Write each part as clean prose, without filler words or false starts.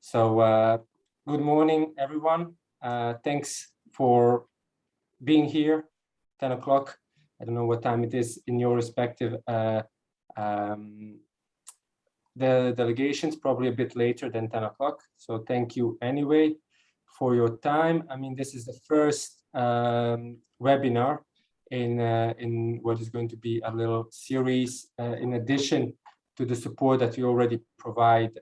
So good morning, everyone. Thanks for being here, 10 o'clock. I don't know what time it is in your respective the delegations, probably a bit later than 10 o'clock. So thank you anyway for your time. I mean, this is the first webinar in what is going to be a little series in addition to the support that we already provide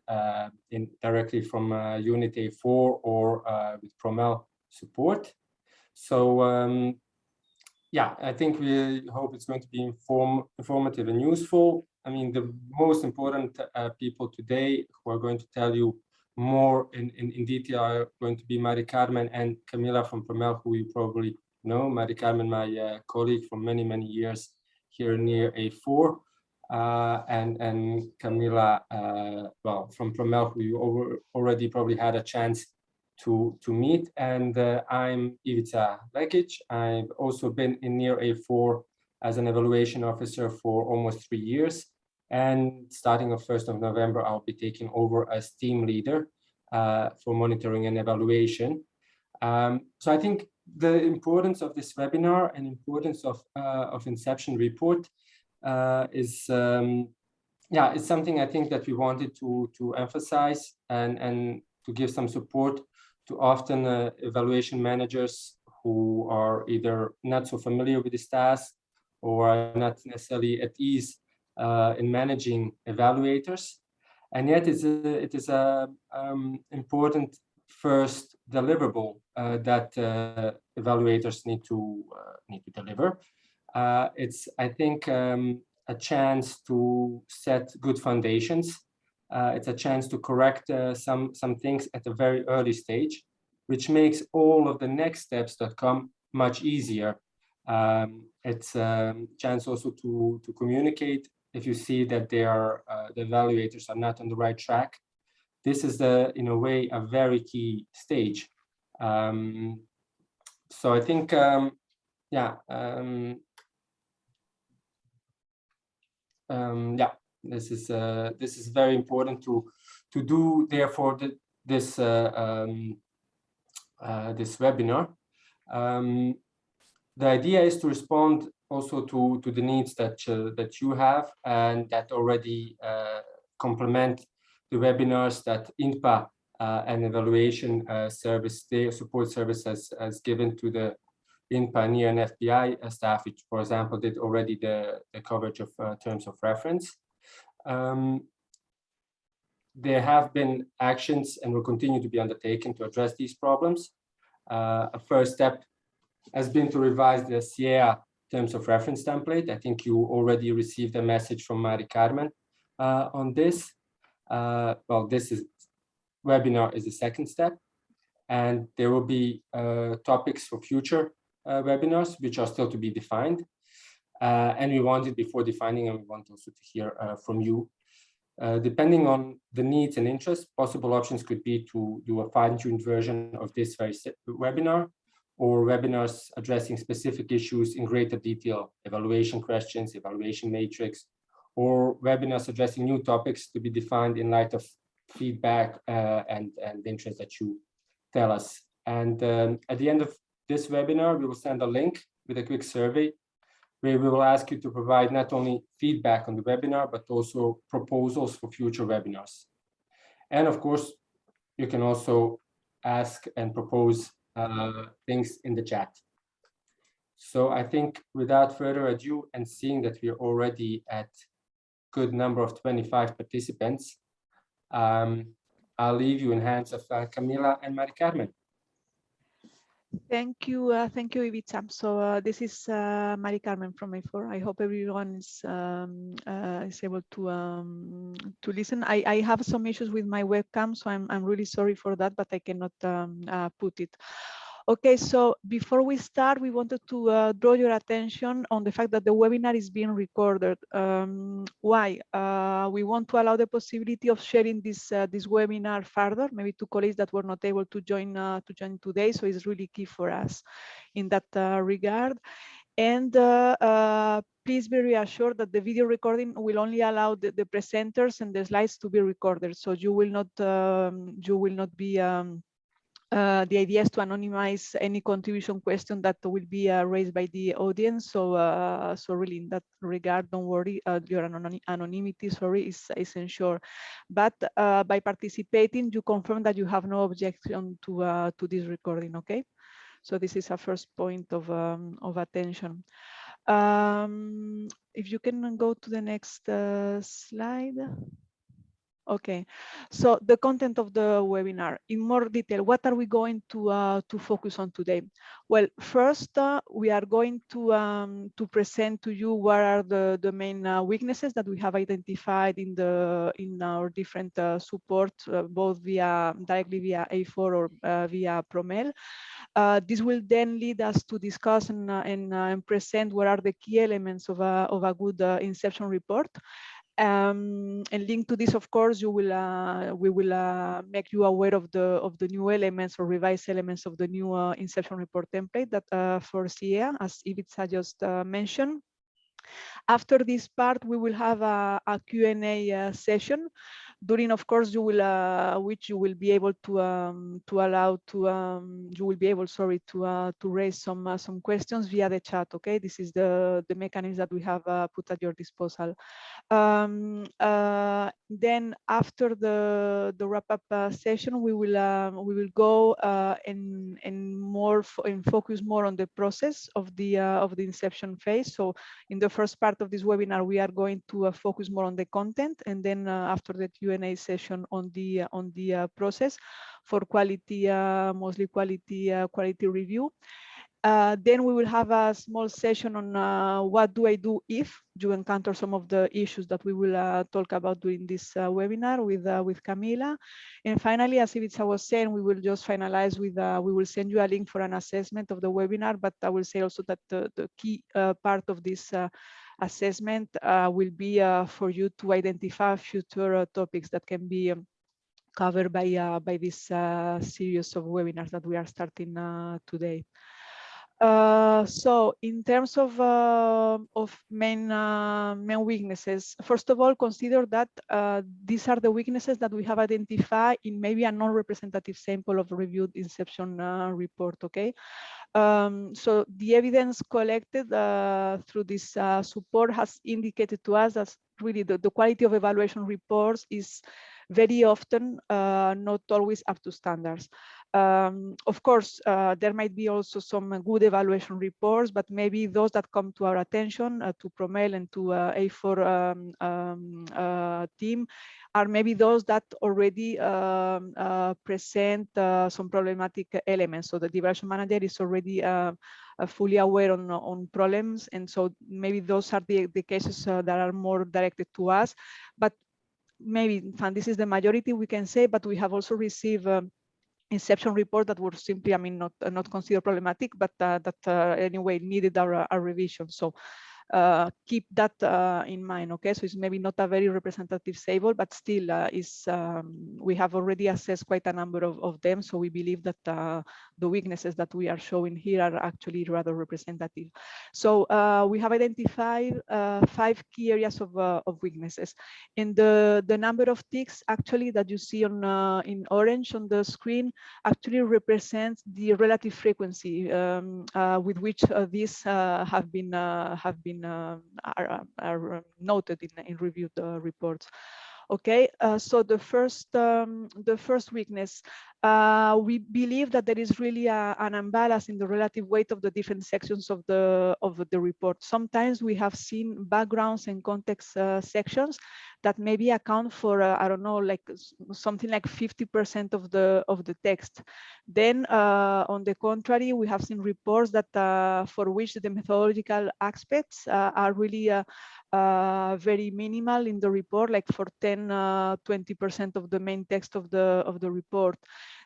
directly from Unit A4 or with PROMEL support. So yeah, I think we hope it's going to be informative and useful. I mean, the most important people today who are going to tell you more in detail are going to be Mari Carmen and Camila from PROMEL, who you probably know. Mari Carmen, my colleague from many, many years here near A4. And Camila, well, from PROMEL, who you already probably had a chance to meet. And I'm Ivica Lekic. I've also been in near A4 as an evaluation officer for almost 3 years. And starting on 1st of November, I'll be taking over as team leader for monitoring and evaluation. So I think the importance of this webinar and importance of Inception report is something I think that we wanted to emphasize and to give some support to often evaluation managers who are either not so familiar with this task or are not necessarily at ease in managing evaluators. And yet it is a important first deliverable that evaluators need to deliver. It's, I think, a chance to set good foundations. It's a chance to correct some things at a very early stage, which makes all of the next steps that come much easier. It's a chance also to communicate if you see that they are the evaluators are not on the right track. This is in a way a very key stage. So I think this is very important to do. Therefore, this webinar. The idea is to respond also to the needs that you have and that already complement the webinars that INPA and evaluation service, their support service has given to the INPA, NIA, and FBI staff, which, for example, did already the coverage of terms of reference. There have been actions and will continue to be undertaken to address these problems. A first step has been to revise the SIEA terms of reference template. I think you already received a message from Mari Carmen on this. Well, this webinar is the second step, and there will be topics for future webinars, which are still to be defined. And we wanted, before defining, and we want also to hear from you. Depending on the needs and interests, possible options could be to do a fine-tuned version of this very webinar, or webinars addressing specific issues in greater detail, evaluation questions, evaluation matrix, or webinars addressing new topics to be defined in light of feedback and interest that you tell us. And at the end of this webinar, we will send a link with a quick survey where we will ask you to provide not only feedback on the webinar, but also proposals for future webinars. And of course, you can also ask and propose things in the chat. So I think without further ado, and seeing that we're already at good number of 25 participants, I'll leave you in hands of Camila and Mari Carmen. Thank you, Ivica. So this is Mari Carmen from A4. I hope everyone is able to listen. I have some issues with my webcam, so I'm really sorry for that, but I cannot put it. Okay, so before we start, we wanted to draw your attention on the fact that the webinar is being recorded. Why? We want to allow the possibility of sharing this webinar further, maybe to colleagues that were not able to join today. So it's really key for us in that regard. And please be reassured that the video recording will only allow the presenters and the slides to be recorded. So you will not be the idea is to anonymize any contribution question that will be raised by the audience. So, so really in that regard, don't worry, your anonymity, is ensured. But by participating, you confirm that you have no objection to this recording. Okay, so this is a first point of attention. If you can go to the next slide. Okay, so the content of the webinar in more detail. What are we going to focus on today? Well, first we are going to present to you what are the main weaknesses that we have identified in our different support, both directly via A4 or via PROMEL. This will then lead us to discuss and present what are the key elements of a good Inception report. And linked to this, of course, we will make you aware of the new elements or revised elements of the new Inception report template that for CEA, as Ivica just mentioned. After this part, we will have a Q&A session, during, of course, which you will be able to raise some questions via the chat. Okay, this is the mechanism that we have put at your disposal. Then after the wrap-up session, we will go and focus more on the process of the inception phase. So in the first part of this webinar, we are going to focus more on the content, and then after the Q&A session on the process for quality, mostly quality review. Then we will have a small session on what do I do if you encounter some of the issues that we will talk about during this webinar with Camila. And finally, as Ivica was saying, we will just finalize with, we will send you a link for an assessment of the webinar, but I will say also that the key part of this assessment will be for you to identify future topics that can be covered by this series of webinars that we are starting today. So in terms of main weaknesses, first of all, consider that these are the weaknesses that we have identified in maybe a non-representative sample of reviewed Inception report, okay? So the evidence collected through this support has indicated to us that really the quality of evaluation reports is very often not always up to standards. Of course, there might be also some good evaluation reports, but maybe those that come to our attention, to PROMEL and to A4 team, are maybe those that already present some problematic elements. So the evaluation manager is already fully aware on problems, and so maybe those are the cases that are more directed to us. But maybe, this is the majority we can say, but we have also received Inception report that were simply, I mean, not considered problematic, but that anyway needed our revision. So keep that in mind, okay? So it's maybe not a very representative sample, but still we have already assessed quite a number of them. So we believe that the weaknesses that we are showing here are actually rather representative. So we have identified 5 key areas of weaknesses. And the number of ticks actually that you see on in orange on the screen actually represents the relative frequency with which these have been are noted in reviewed reports. Okay, so the first weakness, we believe that there is really an imbalance in the relative weight of the different sections of the report. Sometimes we have seen backgrounds and context sections that maybe account for I don't know, like something like 50% of the text. Then on the contrary, we have seen reports that for which the methodological aspects are really very minimal in the report, like for 10-20% of the main text of the report.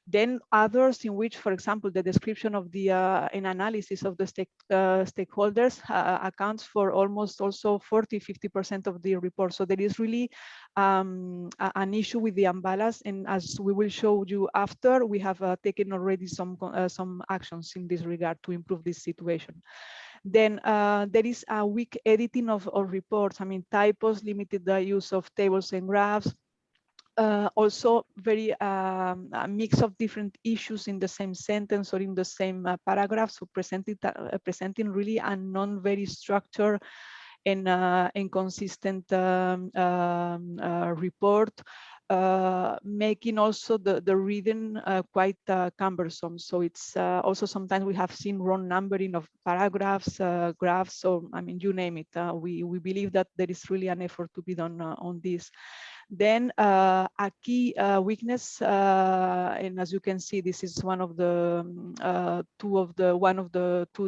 Then others in which, for example, the description of the an analysis of the stakeholders accounts for almost also 40-50% of the report. So there is really an issue with the imbalance, and as we will show you after, we have taken already some actions in this regard to improve this situation. Then there is a weak editing of reports. I mean, typos, limited the use of tables and graphs. Also very a mix of different issues in the same sentence or in the same paragraph, so presenting really a non very structured and inconsistent report, making also the reading quite cumbersome. So it's also sometimes we have seen wrong numbering of paragraphs, graphs. So I mean, you name it. We believe that there is really an effort to be done on this. Then a key weakness, and as you can see, this is one of the two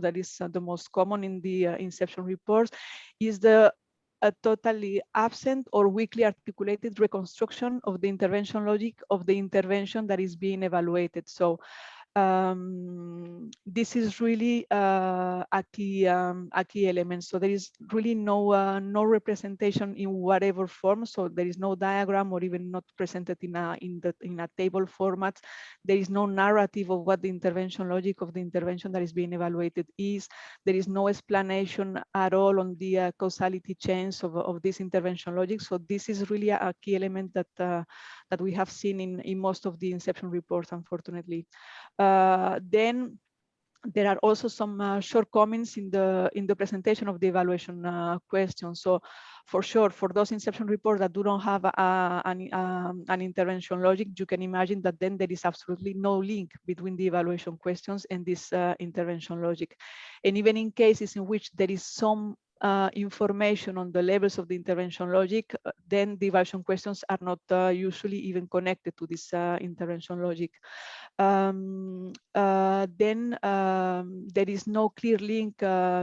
that is the most common in the Inception reports, is the totally absent or weakly articulated reconstruction of the intervention logic of the intervention that is being evaluated. So this is really a key element. So there is really no representation in whatever form. So there is no diagram, or even not presented in a table format. There is no narrative of what the intervention logic of the intervention that is being evaluated is. There is no explanation at all on the causality chains of this intervention logic. So this is really a key element that we have seen in most of the Inception reports, unfortunately. Then there are also some shortcomings in the presentation of the evaluation questions. So for sure, for those Inception reports that do not have an intervention logic, you can imagine that then there is absolutely no link between the evaluation questions and this intervention logic. And even in cases in which there is some information on the levels of the intervention logic, then the evaluation questions are not usually even connected to this intervention logic. Then there is no clear link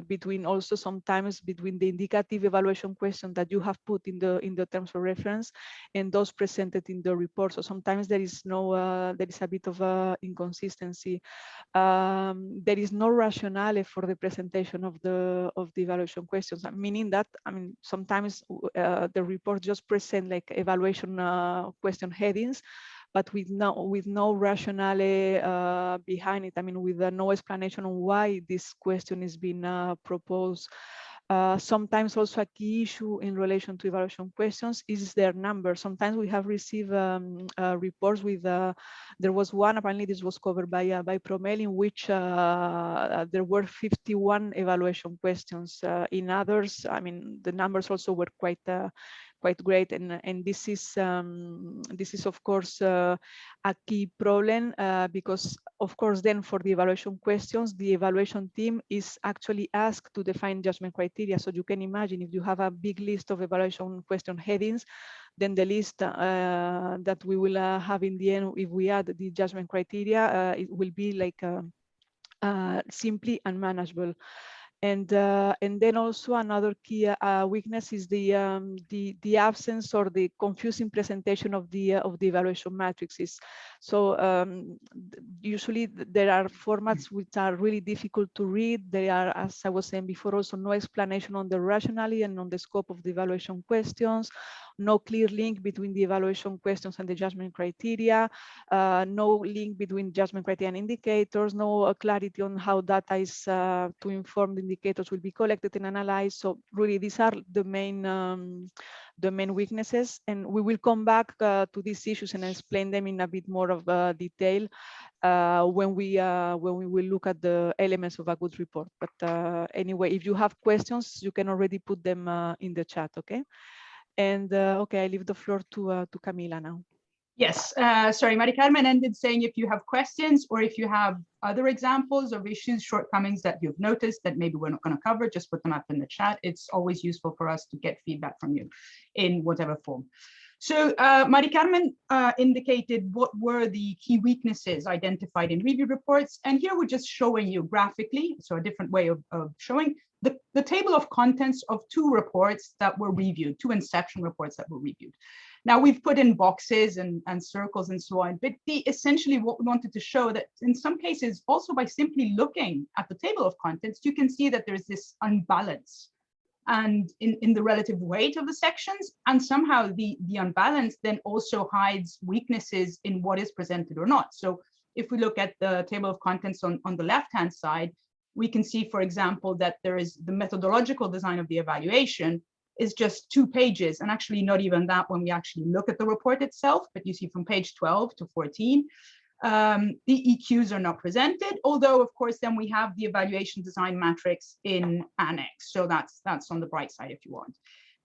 between also sometimes between the indicative evaluation question that you have put in the terms of reference and those presented in the report. So sometimes there is a bit of inconsistency. There is no rationale for the presentation of the evaluation questions, meaning that, I mean, sometimes the report just present like evaluation question headings, but with no rationale behind it. I mean, with no explanation on why this question is being proposed. Sometimes also a key issue in relation to evaluation questions is their number. Sometimes we have received reports with, there was one, apparently this was covered by PROMEL, in which there were 51 evaluation questions. In others, I mean, the numbers also were quite great, and this is of course a key problem, because of course then for the evaluation questions, the evaluation team is actually asked to define judgment criteria. So you can imagine if you have a big list of evaluation question headings, then the list that we will have in the end, if we add the judgment criteria, it will be like simply unmanageable. And then also another key weakness is the absence or the confusing presentation of the evaluation matrices. So usually there are formats which are really difficult to read. There are, as I was saying before, also no explanation on the rationale and on the scope of the evaluation questions. No clear link between the evaluation questions and the judgment criteria, no link between judgment criteria and indicators, no clarity on how data is to inform the indicators will be collected and analyzed. So really, these are the main weaknesses, and we will come back to these issues and explain them in a bit more of detail when we will look at the elements of a good report. But anyway, if you have questions, you can already put them in the chat, okay? And okay, I leave the floor to Camila now. Yes, sorry, Mari Carmen ended saying if you have questions or if you have other examples of issues, shortcomings that you've noticed that maybe we're not going to cover, just put them up in the chat. It's always useful for us to get feedback from you in whatever form. So Mari Carmen indicated what were the key weaknesses identified in review reports. And here we're just showing you graphically, so a different way of showing the table of contents of two reports that were reviewed, two Inception reports that were reviewed. Now we've put in boxes and circles and so on, but essentially what we wanted to show that in some cases, also by simply looking at the table of contents, you can see that there's this unbalance and in the relative weight of the sections, and somehow the unbalance then also hides weaknesses in what is presented or not. So if we look at the table of contents on the left-hand side, we can see, for example, that there is the methodological design of the evaluation is just 2 pages, and actually not even that when we actually look at the report itself, but you see from page 12 to 14, the EQs are not presented, although of course then we have the evaluation design matrix in annex. So that's on the bright side if you want.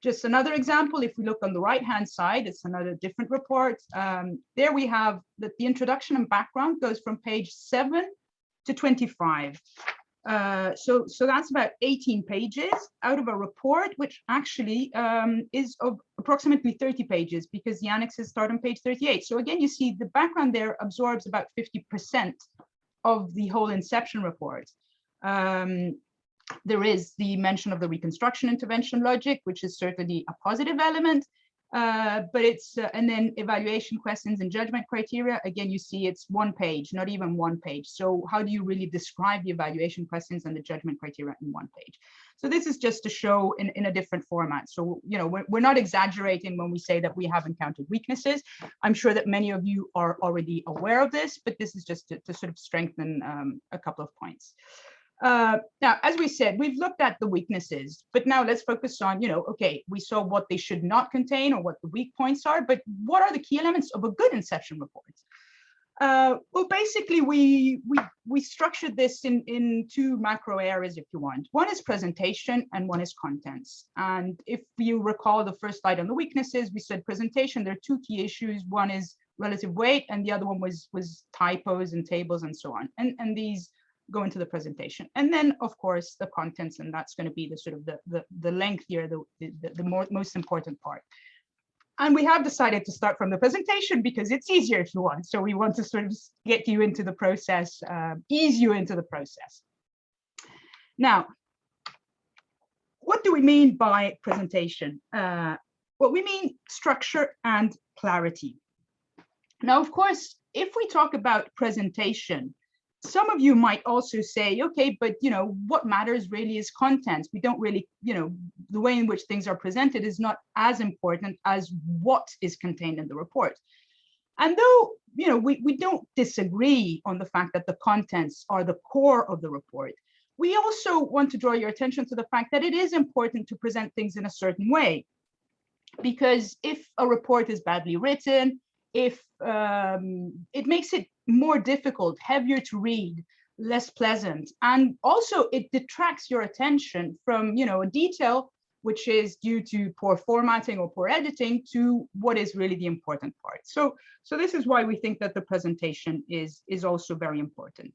Just another example, if we look on the right-hand side, it's another different report. There we have that the introduction and background goes from page 7 to 25. So that's about 18 pages out of a report, which actually is of approximately 30 pages because the annexes start on page 38. So again, you see the background there absorbs about 50% of the whole Inception report. There is the mention of the Reconstruction intervention logic, which is certainly a positive element. But it's, and then evaluation questions and judgment criteria, again, you see it's 1 page, not even 1 page. So how do you really describe the evaluation questions and the judgment criteria in 1 page? So this is just to show in a different format. So, you know, we're not exaggerating when we say that we have encountered weaknesses. I'm sure that many of you are already aware of this, but this is just to sort of strengthen a couple of points. Now, as we said, we've looked at the weaknesses, but now let's focus on, you know, okay, we saw what they should not contain or what the weak points are, but what are the key elements of a good Inception report? Well, basically, we structured this in 2 macro areas, if you want. One is presentation and one is contents. And if you recall the first slide on the weaknesses, we said presentation, there are 2 key issues. One is relative weight, and the other one was typos and tables and so on. And these go into the presentation, and then of course the contents, and that's going to be the sort of the lengthier, the most important part. And we have decided to start from the presentation because it's easier if you want. So we want to sort of get you into the process, ease you into the process. Now, what do we mean by presentation? Well, we mean structure and clarity. Now, of course, if we talk about presentation, some of you might also say, okay, but you know, what matters really is content. We don't really, you know, the way in which things are presented is not as important as what is contained in the report. And though, you know, we don't disagree on the fact that the contents are the core of the report, we also want to draw your attention to the fact that it is important to present things in a certain way. Because if a report is badly written, if it makes it more difficult, heavier to read, less pleasant, and also it detracts your attention from, you know, a detail which is due to poor formatting or poor editing to what is really the important part. So this is why we think that the presentation is also very important.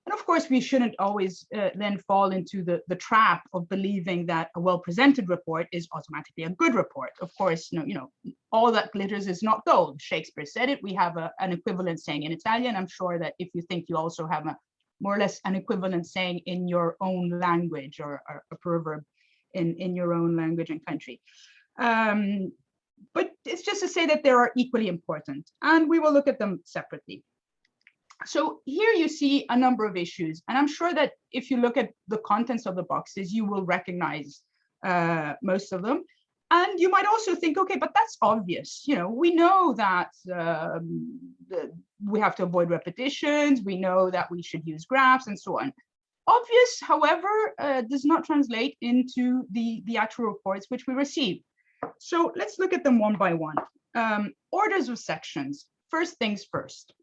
And of course, we shouldn't always then fall into the trap of believing that a well-presented report is automatically a good report. Of course, you know, all that glitters is not gold. Shakespeare said it. We have an equivalent saying in Italian. I'm sure that if you think you also have a more or less an equivalent saying in your own language, or a proverb in your own language and country. But it's just to say that they are equally important, and we will look at them separately. So here you see a number of issues, and I'm sure that if you look at the contents of the boxes, you will recognize most of them. And you might also think, okay, but that's obvious. You know, we know that we have to avoid repetitions. We know that we should use graphs and so on. Obvious, however, does not translate into the actual reports which we receive. So let's look at them one by one. Orders of sections. First things first.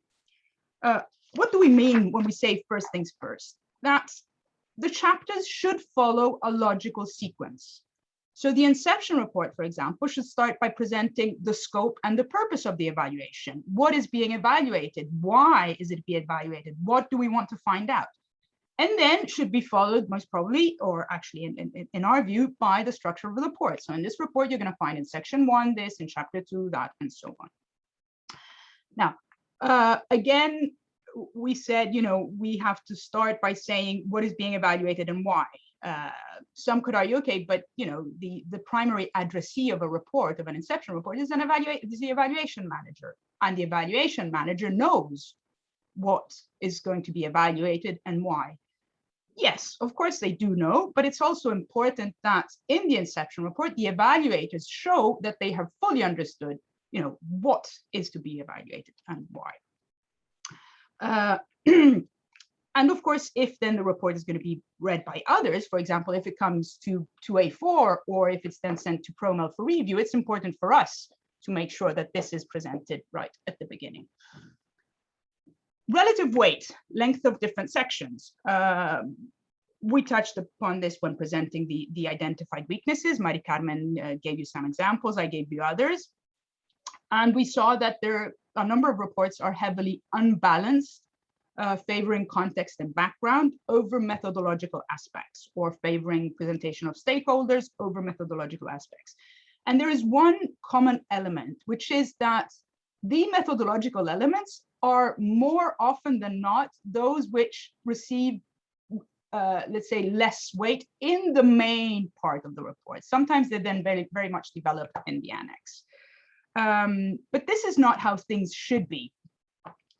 What do we mean when we say first things first? That the chapters should follow a logical sequence. So the Inception report, for example, should start by presenting the scope and the purpose of the evaluation. What is being evaluated? Why is it being evaluated? What do we want to find out? And then should be followed most probably, or actually in our view, by the structure of the report. So in this report, you're going to find in section 1, this, in chapter 2, that, and so on. Now, again, we said, you know, we have to start by saying what is being evaluated and why. Some could argue, okay, but you know, the primary addressee of a report, of an Inception report, is the evaluation manager, and the evaluation manager knows what is going to be evaluated and why. Yes, of course they do know, but it's also important that in the Inception report, the evaluators show that they have fully understood, you know, what is to be evaluated and why. And of course, if then the report is going to be read by others, for example, if it comes to A4 or if it's then sent to PROMEL for review, it's important for us to make sure that this is presented right at the beginning. Relative weight, length of different sections. We touched upon this when presenting the identified weaknesses. Mari Carmen gave you some examples, I gave you others. And we saw that a number of reports are heavily unbalanced, favoring context and background over methodological aspects, or favoring presentation of stakeholders over methodological aspects. And there is one common element, which is that the methodological elements are more often than not those which receive, let's say, less weight in the main part of the report. Sometimes they're then very, very much developed in the annex. But this is not how things should be.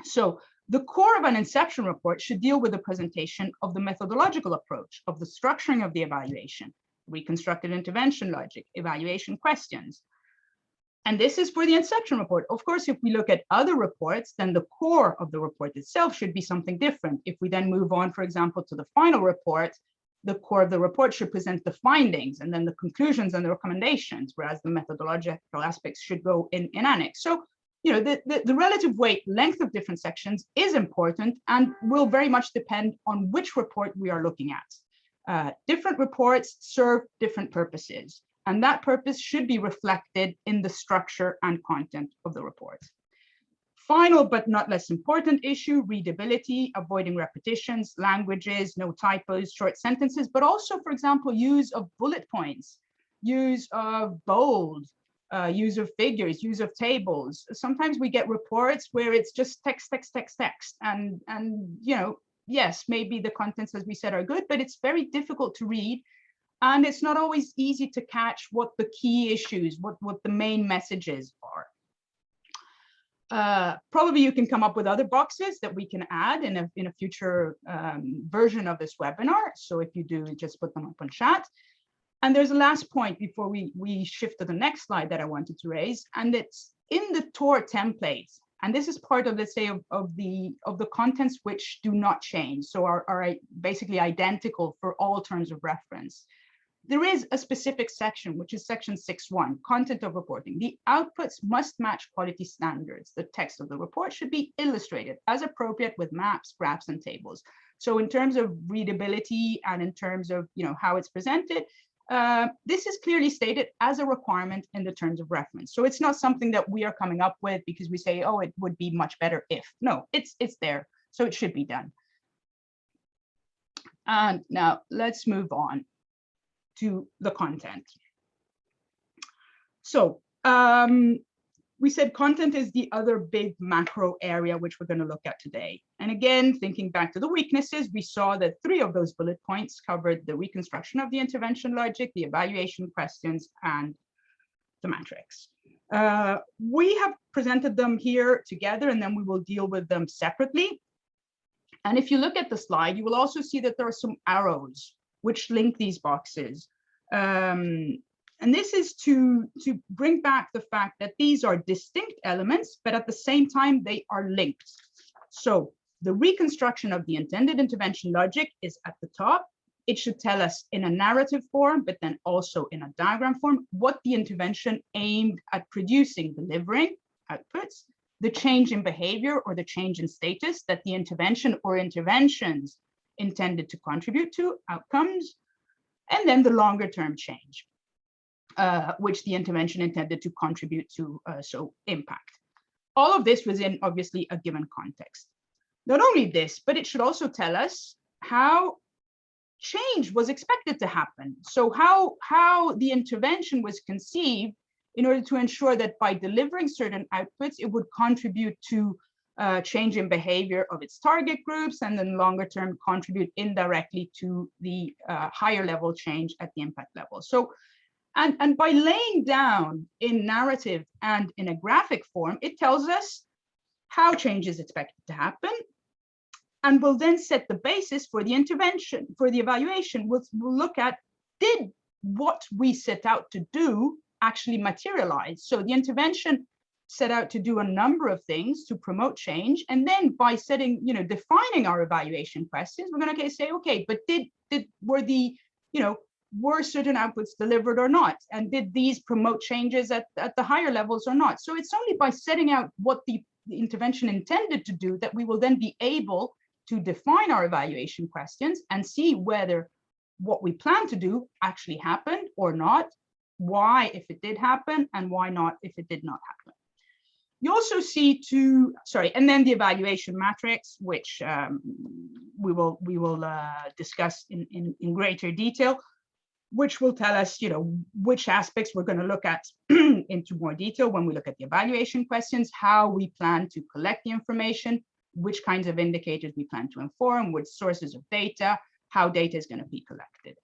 So the core of an Inception report should deal with the presentation of the methodological approach, of the structuring of the evaluation, reconstructed intervention logic, evaluation questions. And this is for the Inception report. Of course, if we look at other reports, then the core of the report itself should be something different. If we then move on, for example, to the final report, the core of the report should present the findings and then the conclusions and the recommendations, whereas the methodological aspects should go in annex. So, you know, the relative weight length of different sections is important and will very much depend on which report we are looking at. Different reports serve different purposes, and that purpose should be reflected in the structure and content of the report. Final but not less important issue, readability, avoiding repetitions, languages, no typos, short sentences, but also, for example, use of bullet points, use of bold, use of figures, use of tables. Sometimes we get reports where it's just text, text, text, text, and you know, yes, maybe the contents, as we said, are good, but it's very difficult to read. And it's not always easy to catch what the key issues, what the main messages are. Probably you can come up with other boxes that we can add in a future version of this webinar. So if you do, just put them up on chat. And there's a last point before we shift to the next slide that I wanted to raise, and it's in the TOR templates. And this is part of, let's say, of the contents which do not change, so are basically identical for all terms of reference. There is a specific section, which is section 6.1, content of reporting. The outputs must match quality standards. The text of the report should be illustrated as appropriate with maps, graphs, and tables. So in terms of readability and in terms of, you know, how it's presented, this is clearly stated as a requirement in the terms of reference. So it's not something that we are coming up with because we say, oh, it would be much better if. No, it's there, so it should be done. And now let's move on to the content. So we said content is the other big macro area which we're going to look at today. And again, thinking back to the weaknesses, we saw that 3 of those bullet points covered the reconstruction of the intervention logic, the evaluation questions, and the matrix. We have presented them here together, and then we will deal with them separately. And if you look at the slide, you will also see that there are some arrows which link these boxes. And this is to bring back the fact that these are distinct elements, but at the same time, they are linked. So the reconstruction of the intended intervention logic is at the top. It should tell us in a narrative form, but then also in a diagram form, what the intervention aimed at producing, delivering outputs, the change in behavior or the change in status that the intervention or interventions intended to contribute to, outcomes, and then the longer term change, which the intervention intended to contribute to, so impact. All of this within obviously a given context. Not only this, but it should also tell us how change was expected to happen. So how the intervention was conceived in order to ensure that by delivering certain outputs, it would contribute to change in behavior of its target groups, and then longer term contribute indirectly to the higher level change at the impact level. So, and by laying down in narrative and in a graphic form, it tells us how change is expected to happen, and will then set the basis for the intervention, for the evaluation. We'll look at, did what we set out to do actually materialize? So the intervention set out to do a number of things to promote change. And then by setting, defining our evaluation questions, we're going to say, okay, but were certain outputs delivered or not? And did these promote changes at the higher levels or not? So it's only by setting out what the intervention intended to do that we will then be able to define our evaluation questions and see whether what we plan to do actually happened or not, why if it did happen, and why not if it did not happen. You also see and then the evaluation matrix, which we will discuss in greater detail, which will tell us, which aspects we're going to look at into more detail when we look at the evaluation questions, how we plan to collect the information, which kinds of indicators we plan to inform, which sources of data, how data is going to be collected.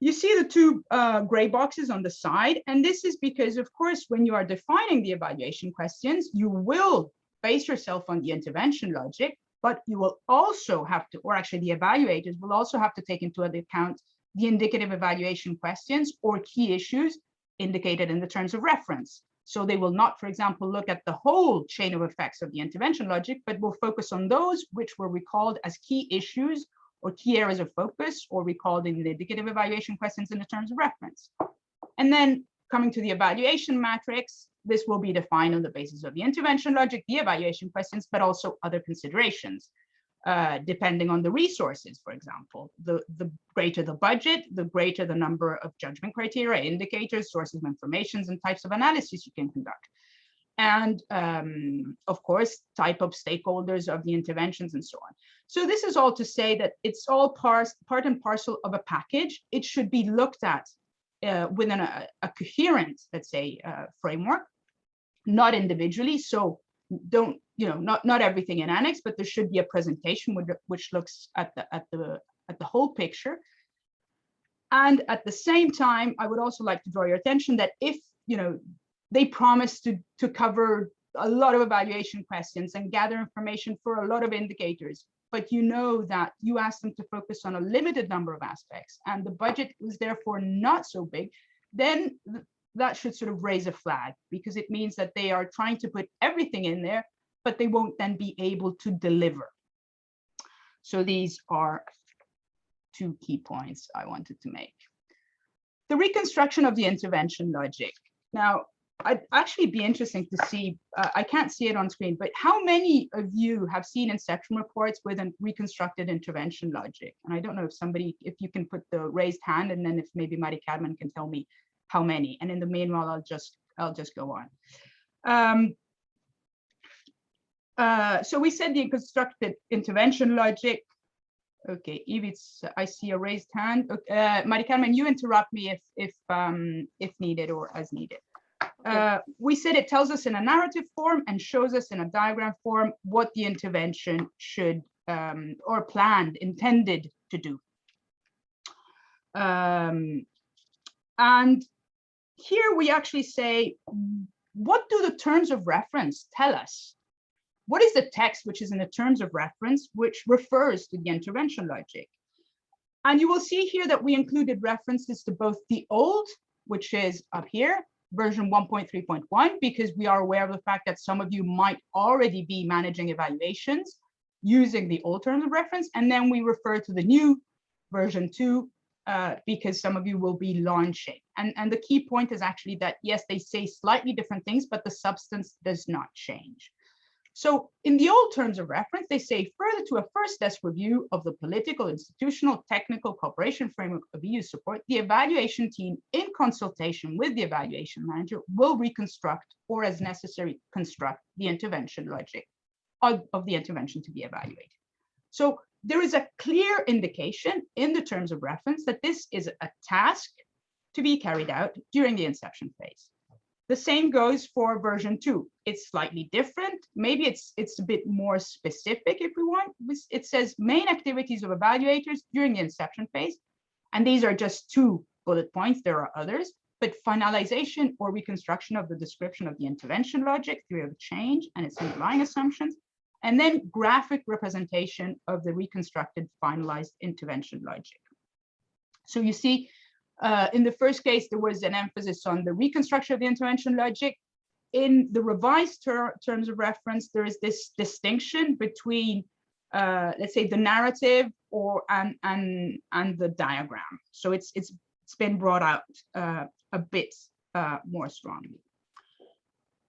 You see the two gray boxes on the side, and this is because, of course, when you are defining the evaluation questions, you will base yourself on the intervention logic, but you will also have to, or actually the evaluators will also have to take into account the indicative evaluation questions or key issues indicated in the terms of reference. So they will not, for example, look at the whole chain of effects of the intervention logic, but will focus on those which were recalled as key issues or key areas of focus, or recalled in the indicative evaluation questions in the terms of reference. And then coming to the evaluation matrix, this will be defined on the basis of the intervention logic, the evaluation questions, but also other considerations, depending on the resources. For example, the greater the budget, the greater the number of judgment criteria, indicators, sources of information, and types of analysis you can conduct. And of course, type of stakeholders of the interventions and so on. So this is all to say that it's all part and parcel of a package. It should be looked at within a coherent, let's say, framework, not individually. So don't, not everything in annex, but there should be a presentation which looks at the whole picture. And at the same time, I would also like to draw your attention that if, they promise to cover a lot of evaluation questions and gather information for a lot of indicators, but you know that you ask them to focus on a limited number of aspects and the budget is therefore not so big, then that should sort of raise a flag, because it means that they are trying to put everything in there, but they won't then be able to deliver. So these are two key points I wanted to make. The reconstruction of the intervention logic. Now, I'd actually be interesting to see, I can't see it on screen, but how many of you have seen Inception reports with a reconstructed intervention logic? And I don't know if you can put the raised hand, and then if maybe Mari Carmen can tell me how many. And in the meanwhile, I'll just go on. So we said the constructed intervention logic. Okay, Eve, I see a raised hand. Okay, Mari Carmen, you interrupt me if needed or as needed. We said it tells us in a narrative form and shows us in a diagram form what the intervention should or planned, intended to do. And here we actually say, what do the terms of reference tell us? What is the text which is in the terms of reference which refers to the intervention logic? And you will see here that we included references to both the old, which is up here, version 1.3.1, because we are aware of the fact that some of you might already be managing evaluations using the old terms of reference. And then we refer to the new version 2, because some of you will be launching. And the key point is actually that, yes, they say slightly different things, but the substance does not change. So in the old terms of reference, they say further to a first desk review of the political, institutional, technical cooperation framework of EU support, the evaluation team in consultation with the evaluation manager will reconstruct or as necessary construct the intervention logic of the intervention to be evaluated. So there is a clear indication in the terms of reference that this is a task to be carried out during the inception phase. The same goes for version 2. It's slightly different. Maybe it's a bit more specific if we want. It says main activities of evaluators during the inception phase. And these are just 2 bullet points. There are others, but finalization or reconstruction of the description of the intervention logic, theory of change, and its underlying assumptions. And then graphic representation of the reconstructed finalized intervention logic. So you see, in the first case, there was an emphasis on the reconstruction of the intervention logic. in the revised terms of reference, there is this distinction between, let's say, the narrative and the diagram. So it's been brought out a bit more strongly.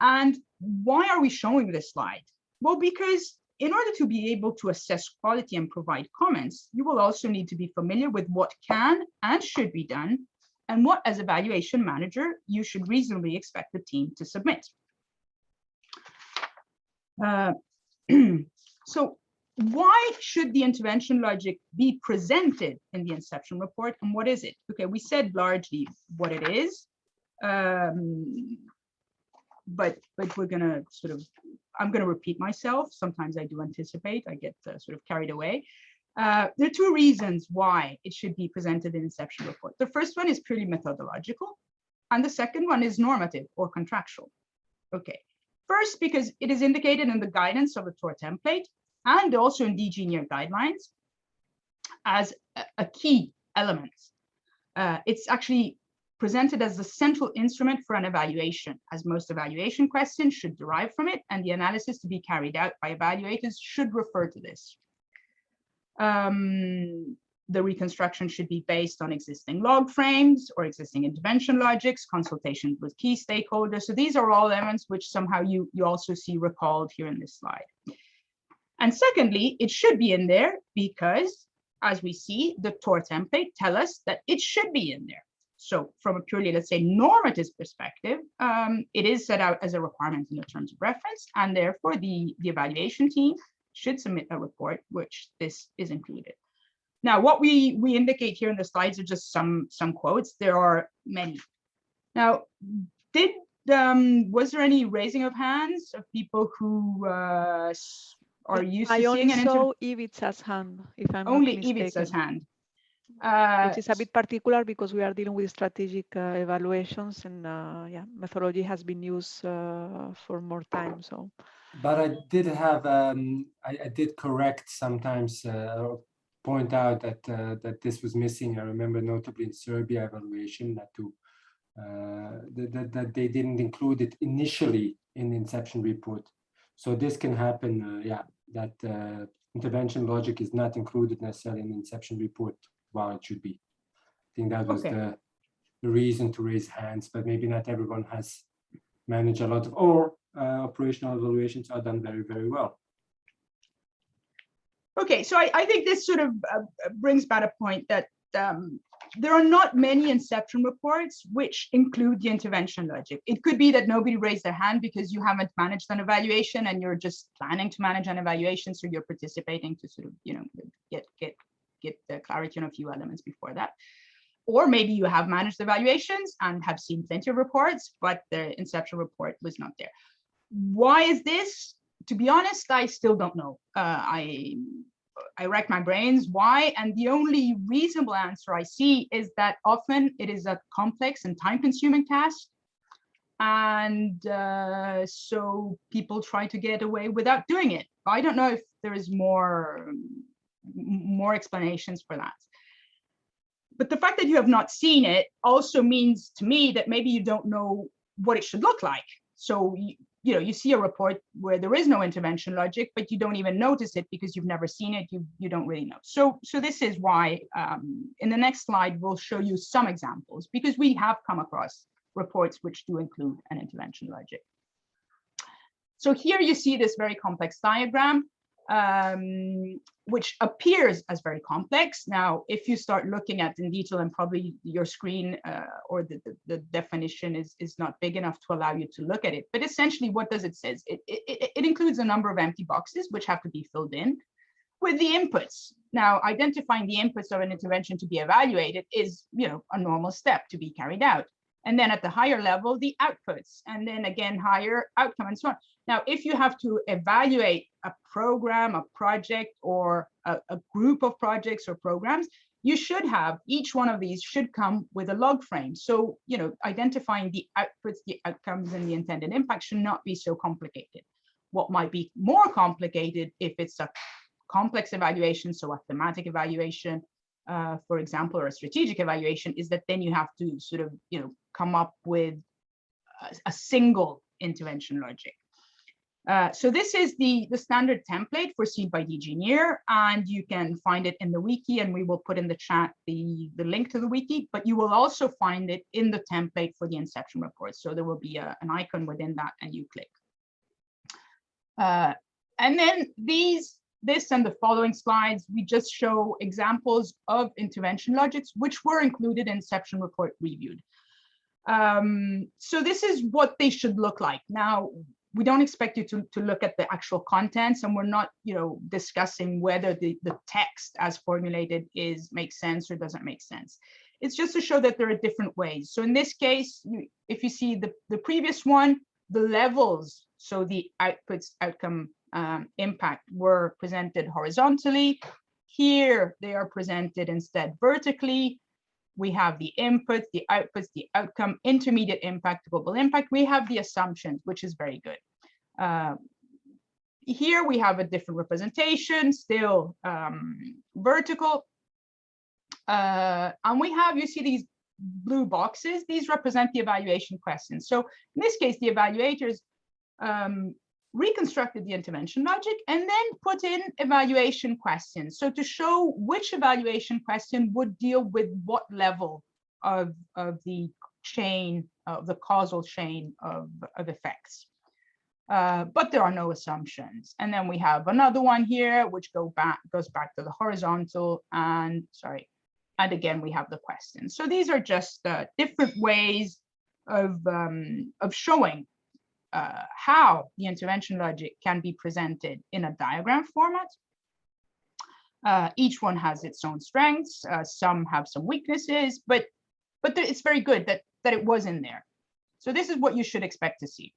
And why are we showing this slide? Well, because in order to be able to assess quality and provide comments, you will also need to be familiar with what can and should be done, and what, as evaluation manager, you should reasonably expect the team to submit. So why should the intervention logic be presented in the Inception report, and what is it? Okay, we said largely what it is, but we're gonna I'm gonna repeat myself. Sometimes I do anticipate, I get sort of carried away. There are two reasons why it should be presented in Inception report. The first one is purely methodological, and the second one is normative or contractual. Okay, first, because it is indicated in the guidance of the TOR template and also in DG NEAR guidelines as a key element. It's actually presented as the central instrument for an evaluation, as most evaluation questions should derive from it, and the analysis to be carried out by evaluators should refer to this. The reconstruction should be based on existing log frames or existing intervention logics, consultation with key stakeholders. So these are all elements which somehow you also see recalled here in this slide. And secondly, it should be in there because, as we see, the TOR template tell us that it should be in there. So from a purely, let's say, normative perspective, it is set out as a requirement in the terms of reference, and therefore the evaluation team should submit a report which this is included. Now, what we indicate here in the slides are just some quotes. There are many. Now, was there any raising of hands of people who are used to seeing an I only saw Ivica's hand, if I'm only not mistaken. Ivica's hand. Which is a bit particular because we are dealing with strategic evaluations, and yeah, methodology has been used for more time. So, but I did have I did correct sometimes, point out that that this was missing. I remember notably in Serbia evaluation that they didn't include it initially in the Inception report. So this can happen. Yeah, that intervention logic is not included necessarily in the Inception report. Well, it should be. I think that was the reason to raise hands, but maybe not everyone has managed a lot of, or operational evaluations are done very, very well. Okay, so I think this sort of brings back a point that there are not many Inception reports which include the intervention logic. It could be that nobody raised their hand because you haven't managed an evaluation and you're just planning to manage an evaluation, so you're participating to sort of, you know, get the clarity on a few elements before that. Or maybe you have managed evaluations and have seen plenty of reports, but the Inception report was not there. Why is this? To be honest, I still don't know. I rack my brains why, and the only reasonable answer I see is that often it is a complex and time-consuming task, and so people try to get away without doing it. I don't know if there is more explanations for that. But the fact that you have not seen it also means to me that maybe you don't know what it should look like. So you know, you see a report where there is no intervention logic, but you don't even notice it because you've never seen it. You don't really know. So this is why in the next slide we'll show you some examples, because we have come across reports which do include an intervention logic. So here you see this very complex diagram, which appears as very complex. Now, if you start looking at in detail, and probably your screen or the definition is not big enough to allow you to look at it. But essentially, what does it say? It includes a number of empty boxes which have to be filled in with the inputs. Now, identifying the inputs of an intervention to be evaluated is, you know, a normal step to be carried out. And then at the higher level, the outputs, and then again, higher outcome and so on. Now, if you have to evaluate a program, a project, or a group of projects or programs, you should have, each one of these should come with a log frame. So, you know, identifying the outputs, the outcomes, and the intended impact should not be so complicated. What might be more complicated if it's a complex evaluation, so a thematic evaluation, for example, or a strategic evaluation, is that then you have to sort of, you know, come up with a single intervention logic. So this is the standard template foreseen by DG Near, and you can find it in the wiki, and we will put in the chat the link to the wiki, but you will also find it in the template for the Inception report. So there will be an icon within that, and you click. And then this and the following slides, we just show examples of intervention logics, which were included in Inception report reviewed. So this is what they should look like. Now, we don't expect you to look at the actual contents, and we're not, discussing whether the text as formulated makes sense or doesn't make sense. It's just to show that there are different ways. So in this case, if you see the previous one, the levels, so the outputs, outcome, impact were presented horizontally. Here they are presented instead vertically. We have the inputs, the outputs, the outcome, intermediate impact, global impact. We have the assumptions, which is very good. Here we have a different representation, still vertical. And we have, you see these blue boxes, these represent the evaluation questions. So in this case, the evaluators reconstructed the intervention logic and then put in evaluation questions. So to show which evaluation question would deal with what level of the chain, of the causal chain of effects. But there are no assumptions. And then we have another one here, which goes back to the horizontal, and again, we have the questions. So these are just different ways of showing how the intervention logic can be presented in a diagram format. Each one has its own strengths. Some have some weaknesses, but it's very good that it was in there. So this is what you should expect to see.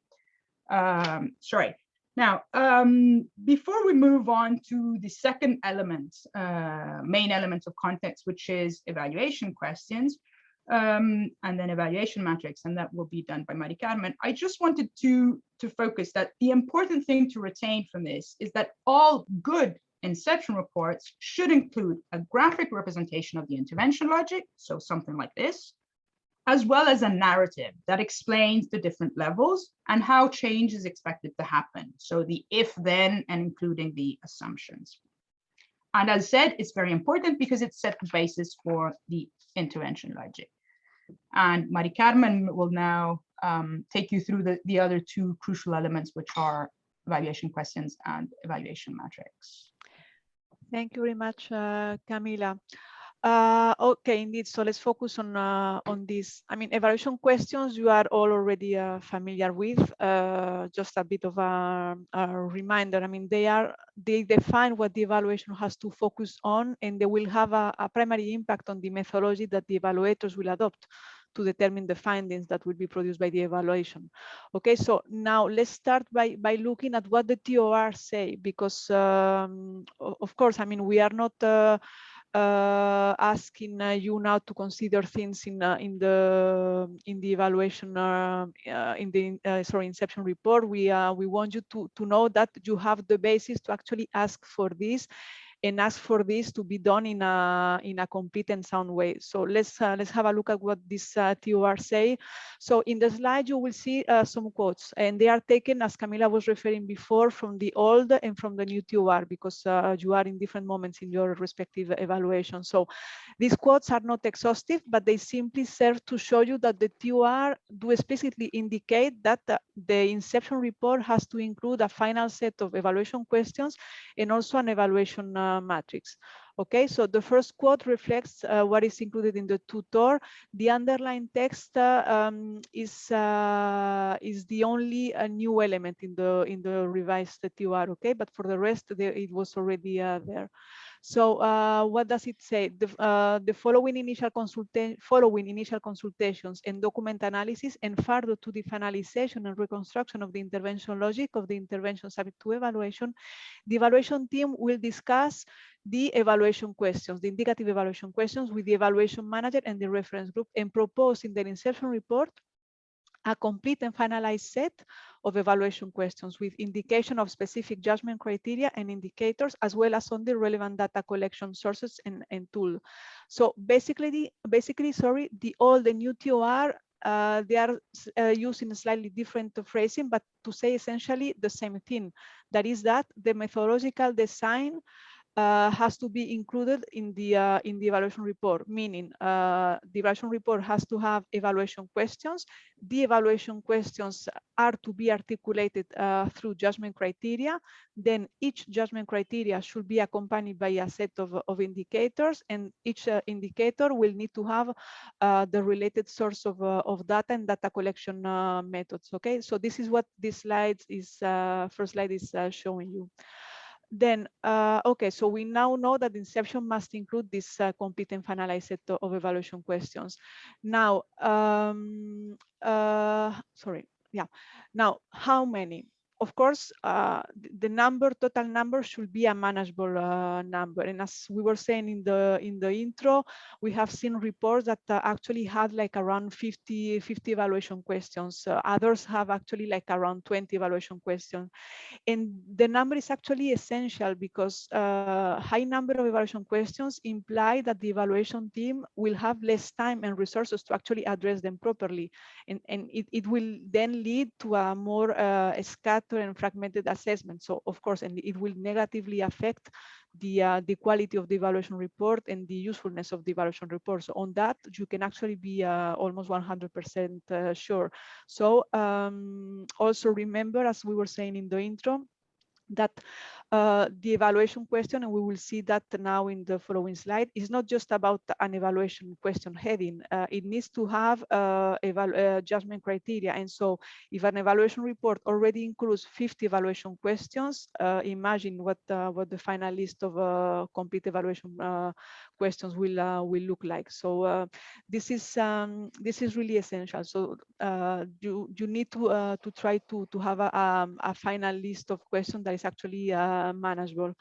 Now, before we move on to the second element, main element of context, which is evaluation questions, and then evaluation matrix, and that will be done by Mari Carmen. I just wanted to focus that the important thing to retain from this is that all good Inception reports should include a graphic representation of the intervention logic, so something like this, as well as a narrative that explains the different levels and how change is expected to happen. So the if, then, and including the assumptions. And as said, it's very important because it set the basis for the intervention logic. And Mari Carmen will now take you through the other two crucial elements, which are evaluation questions and evaluation matrix. Thank you very much, Camila. Okay, indeed. So let's focus on this. I mean, evaluation questions you are all already familiar with. Just a bit of a reminder. I mean, they define what the evaluation has to focus on, and they will have a primary impact on the methodology that the evaluators will adopt to determine the findings that will be produced by the evaluation. Okay, so now let's start by looking at what the TOR say, because of course, I mean, we are not asking you now to consider things in the evaluation Inception report. We want you to know that you have the basis to actually ask for this, and ask for this to be done in a complete and sound way. So let's have a look at what this TOR say. So in the slide you will see some quotes, and they are taken, as Camila was referring before, from the old and from the new TOR, because you are in different moments in your respective evaluation. So these quotes are not exhaustive, but they simply serve to show you that the TOR do explicitly indicate that the Inception report has to include a final set of evaluation questions and also an evaluation matrix. Okay, so the first quote reflects what is included in the tutor. The underlined text is the only new element in the revised TOR. Okay, but for the rest, it was already there. So what does it say? The following initial consultations and document analysis, and further to the finalization and reconstruction of the intervention logic of the intervention subject to evaluation, the evaluation team will discuss the evaluation questions, the indicative evaluation questions, with the evaluation manager and the reference group, and propose in their Inception report a complete and finalized set of evaluation questions with indication of specific judgment criteria and indicators, as well as on the relevant data collection sources and tool. So basically, the old and new TOR they are using slightly different phrasing, but to say essentially the same thing. That is that the methodological design has to be included in the evaluation report, meaning the evaluation report has to have evaluation questions. The evaluation questions are to be articulated through judgment criteria. Then each judgment criteria should be accompanied by a set of indicators, and each indicator will need to have the related source of data and data collection methods. Okay, so this is what this slide is, first slide is showing you. Then, okay, so we now know that Inception must include this complete and finalized set of evaluation questions. Now, sorry, yeah. Now, how many? Of course, the total number should be a manageable number. And as we were saying in the intro, we have seen reports that actually had like around 50 evaluation questions. Others have actually like around 20 evaluation questions. And the number is actually essential because high number of evaluation questions imply that the evaluation team will have less time and resources to actually address them properly. And it will then lead to a more scattered and fragmented assessment. So of course, and it will negatively affect the quality of the evaluation report and the usefulness of the evaluation report. So on that, you can actually be almost 100% sure. So also remember, as we were saying in the intro, that the evaluation question, and we will see that now in the following slide, is not just about an evaluation question heading. It needs to have judgment criteria. And so if an evaluation report already includes 50 evaluation questions, imagine what the final list of complete evaluation questions will look like. So this is really essential. So you need to try to have a final list of questions that is actually manageable.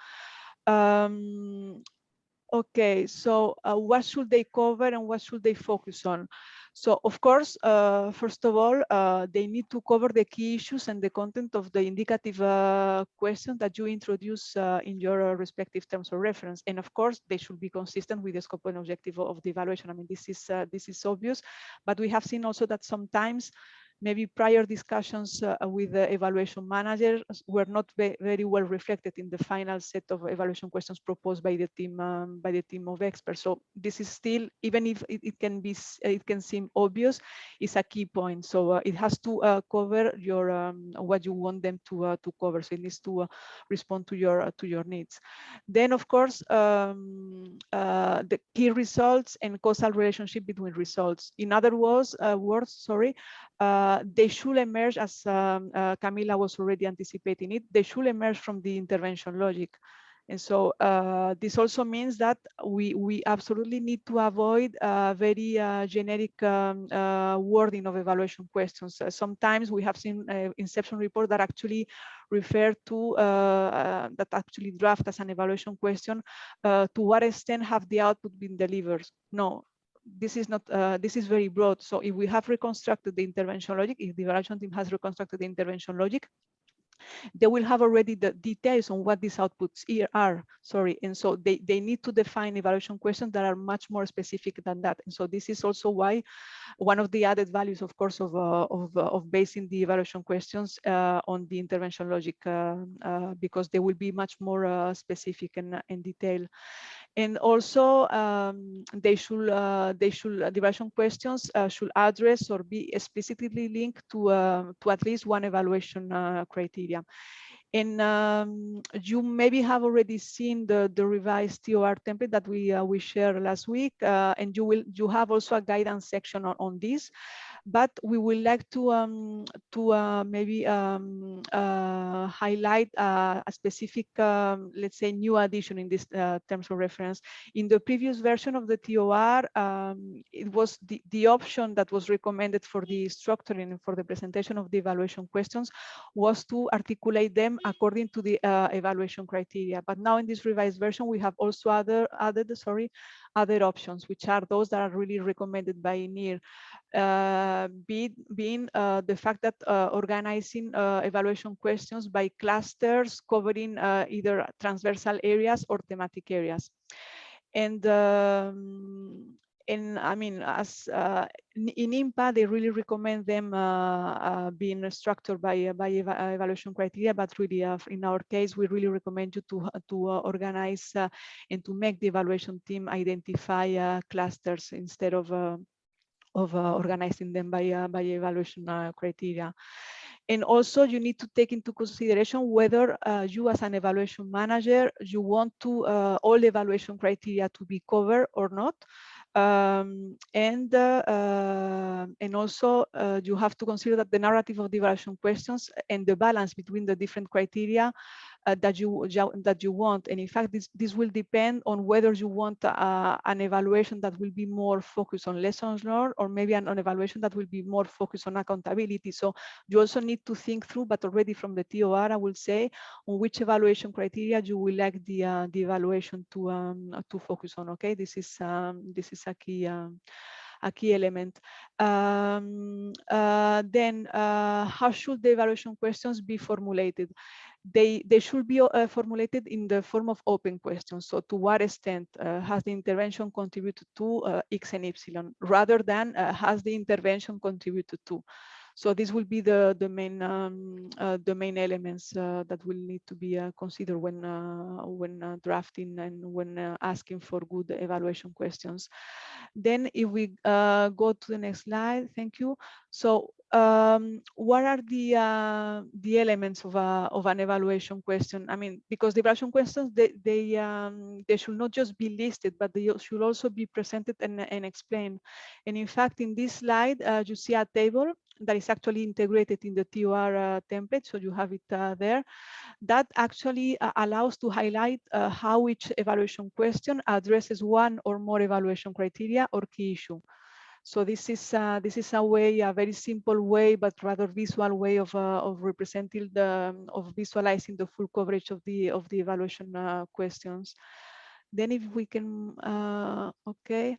Okay, so what should they cover and what should they focus on? So of course, first of all, they need to cover the key issues and the content of the indicative question that you introduce in your respective terms of reference. And of course, they should be consistent with the scope and objective of the evaluation. I mean, this is obvious, but we have seen also that sometimes maybe prior discussions with the evaluation managers were not very well reflected in the final set of evaluation questions proposed by the team of experts. So this is still, even if it can seem obvious, it's a key point. So it has to cover your what you want them to cover. So it needs to respond to your needs. Then of course the key results and causal relationship between results. In other words, they should emerge, as Camila was already anticipating it, they should emerge from the intervention logic. And so this also means that we absolutely need to avoid very generic wording of evaluation questions. Sometimes we have seen Inception report that actually refer to, that actually draft as an evaluation question, to what extent have the output been delivered? No. This is not, this is very broad. So if we have reconstructed the intervention logic, if the evaluation team has reconstructed the intervention logic, they will have already the details on what these outputs are, and so they need to define evaluation questions that are much more specific than that. And so this is also why one of the added values, of course, of basing the evaluation questions on the intervention logic, because they will be much more specific and detailed. And also, the evaluation questions should address or be explicitly linked to at least one evaluation criteria. And you maybe have already seen the revised TOR template that we shared last week, and you have also a guidance section on this. But we would like to maybe highlight a specific, let's say, new addition in this terms of reference. In the previous version of the TOR, it was the option that was recommended for the structuring and for the presentation of the evaluation questions was to articulate them according to the evaluation criteria. But now in this revised version, we have also added other options, which are those that are really recommended by NIR. Being the fact that organizing evaluation questions by clusters covering either transversal areas or thematic areas. And And I mean, as in IMPA, they really recommend them being structured by evaluation criteria. But really, in our case, we really recommend you to organize and to make the evaluation team identify clusters instead of organizing them by evaluation criteria. And also you need to take into consideration whether you as an evaluation manager, you want to all evaluation criteria to be covered or not. And also you have to consider that the narrative of the evaluation questions and the balance between the different criteria that you want. And in fact, this will depend on whether you want an evaluation that will be more focused on lessons learned, or maybe an evaluation that will be more focused on accountability. So you also need to think through, but already from the TOR, I will say, on which evaluation criteria you will like the evaluation to focus on. Okay, this is a key element. Then how should the evaluation questions be formulated? They should be formulated in the form of open questions. So to what extent has the intervention contributed to X and Y, rather than has the intervention contributed to. So this will be the main elements that will need to be considered when drafting and when asking for good evaluation questions. Then if we go to the next slide, thank you. So what are the elements of an evaluation question? I mean, because the evaluation questions, they should not just be listed, but they should also be presented and explained. And in fact, in this slide, you see a table that is actually integrated in the TOR template. So you have it there. That actually allows to highlight how each evaluation question addresses one or more evaluation criteria or key issue. So this is a way, a very simple way, but rather visual way of representing of visualizing the full coverage of the evaluation questions. Then if we can, okay.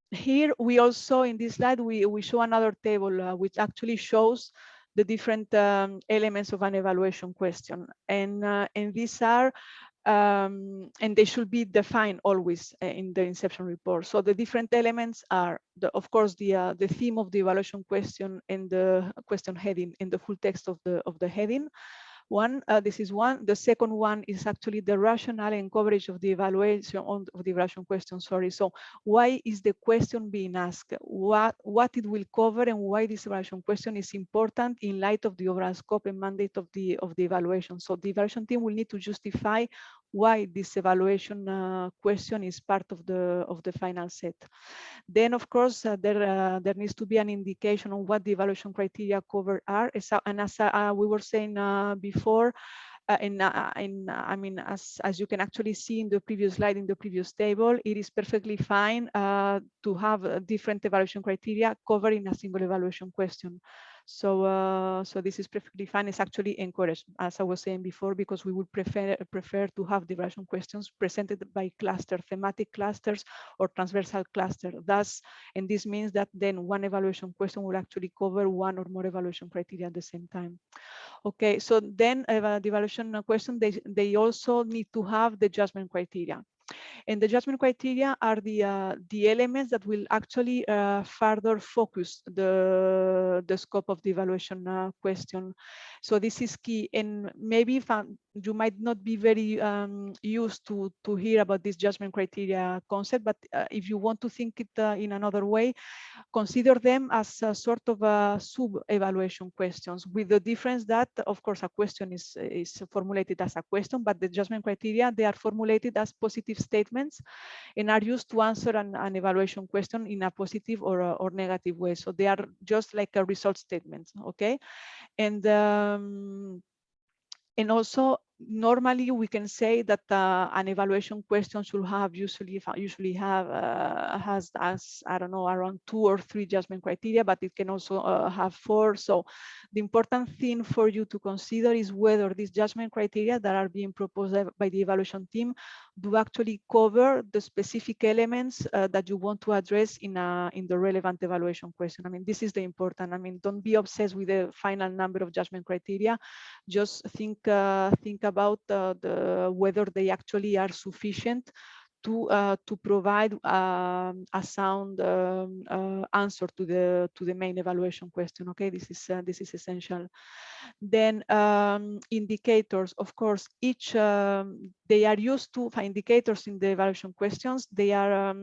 Here we also, in this slide, we show another table which actually shows the different elements of an evaluation question, and these are and they should be defined always in the Inception report. So the different elements are, of course, the theme of the evaluation question and the question heading in the full text of the heading. This is one. The second one is actually the rationale and coverage of the evaluation of the evaluation question. Sorry. So why is the question being asked? What it will cover, and why this evaluation question is important in light of the overall scope and mandate of the evaluation. So the evaluation team will need to justify why this evaluation question is part of the final set. Then, of course, there needs to be an indication on what the evaluation criteria covered are. And as we were saying before, I mean, as you can actually see in the previous slide, in the previous table, it is perfectly fine to have different evaluation criteria covered in a single evaluation question. So this is perfectly fine. It's actually encouraged, as I was saying before, because we would prefer to have the evaluation questions presented by cluster, thematic clusters, or transversal cluster. Thus, and this means that then one evaluation question will actually cover one or more evaluation criteria at the same time. Okay, so then the evaluation question, they also need to have the judgment criteria. And the judgment criteria are the elements that will actually further focus the scope of the evaluation question. So this is key. And maybe you might not be very used to hear about this judgment criteria concept, but if you want to think it in another way, consider them as a sort of sub-evaluation questions, with the difference that, of course, a question is formulated as a question, but the judgment criteria, they are formulated as positive statements and are used to answer an evaluation question in a positive or negative way. So they are just like a result statement, okay? And also, normally we can say that an evaluation question should have usually has, as I don't know, around 2 or 3 judgment criteria, but it can also have 4. So the important thing for you to consider is whether these judgment criteria that are being proposed by the evaluation team do actually cover the specific elements that you want to address in the relevant evaluation question. I mean, this is the important. I mean, don't be obsessed with the final number of judgment criteria. Just think about whether they actually are sufficient to provide a sound answer to the main evaluation question. Okay, this is essential. Then indicators, of course, each they are used to find indicators in the evaluation questions. They are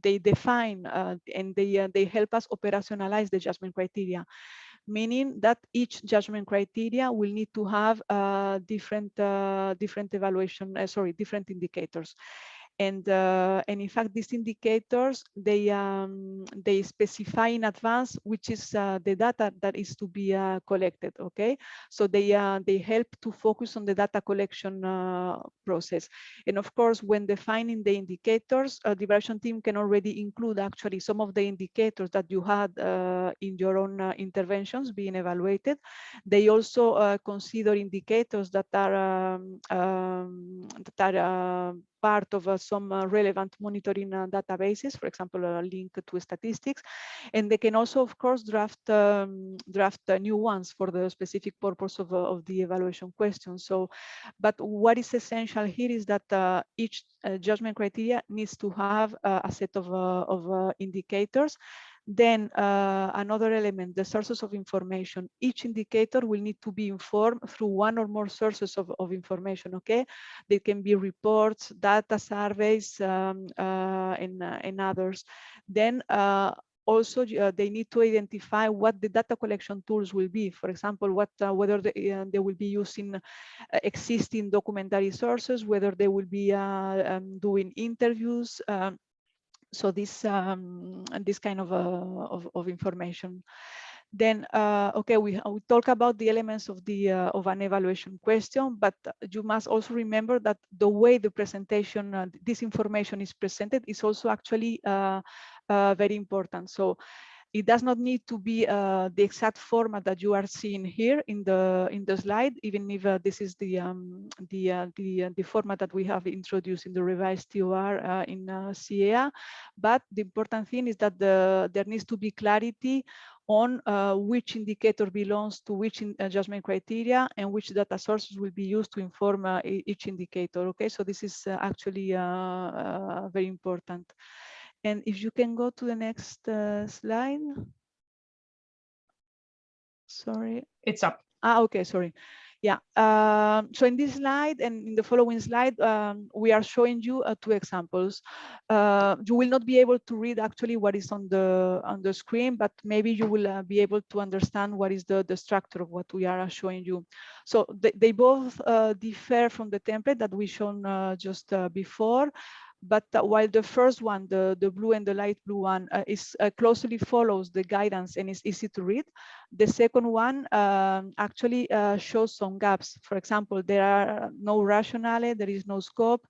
they define and they help us operationalize the judgment criteria, meaning that each judgment criteria will need to have different evaluation, different indicators. And in fact, these indicators, they specify in advance which is the data that is to be collected. Okay, so they help to focus on the data collection process. And of course, when defining the indicators, the evaluation team can already include actually some of the indicators that you had in your own interventions being evaluated. They also consider indicators that are part of some relevant monitoring databases, for example, a link to statistics, and they can also, of course, draft new ones for the specific purpose of the evaluation question. So, but what is essential here is that each judgment criteria needs to have a set of indicators. Then another element, the sources of information. Each indicator will need to be informed through one or more sources of information, okay? They can be reports, data surveys, and others. Then also, they need to identify what the data collection tools will be. For example, whether they will be using existing documentary sources, whether they will be doing interviews, so this kind of information. Then okay, we talk about the elements of the of an evaluation question, but you must also remember that the way the presentation, this information is presented, is also actually very important. So it does not need to be the exact format that you are seeing here in the slide, even if this is the format that we have introduced in the revised TOR in CEA. But the important thing is that there needs to be clarity on which indicator belongs to which judgment criteria and which data sources will be used to inform each indicator. Okay, so this is actually very important. And if you can go to the next slide. Sorry. It's up. Okay, sorry. Yeah, so in this slide and in the following slide, we are showing you two examples. You will not be able to read actually what is on the screen, but maybe you will be able to understand what is the structure of what we are showing you. So they both differ from the template that we shown just before. But while the first one, the blue and the light blue one, is closely follows the guidance and is easy to read, the second one actually shows some gaps. For example, there are no rationale, there is no scope,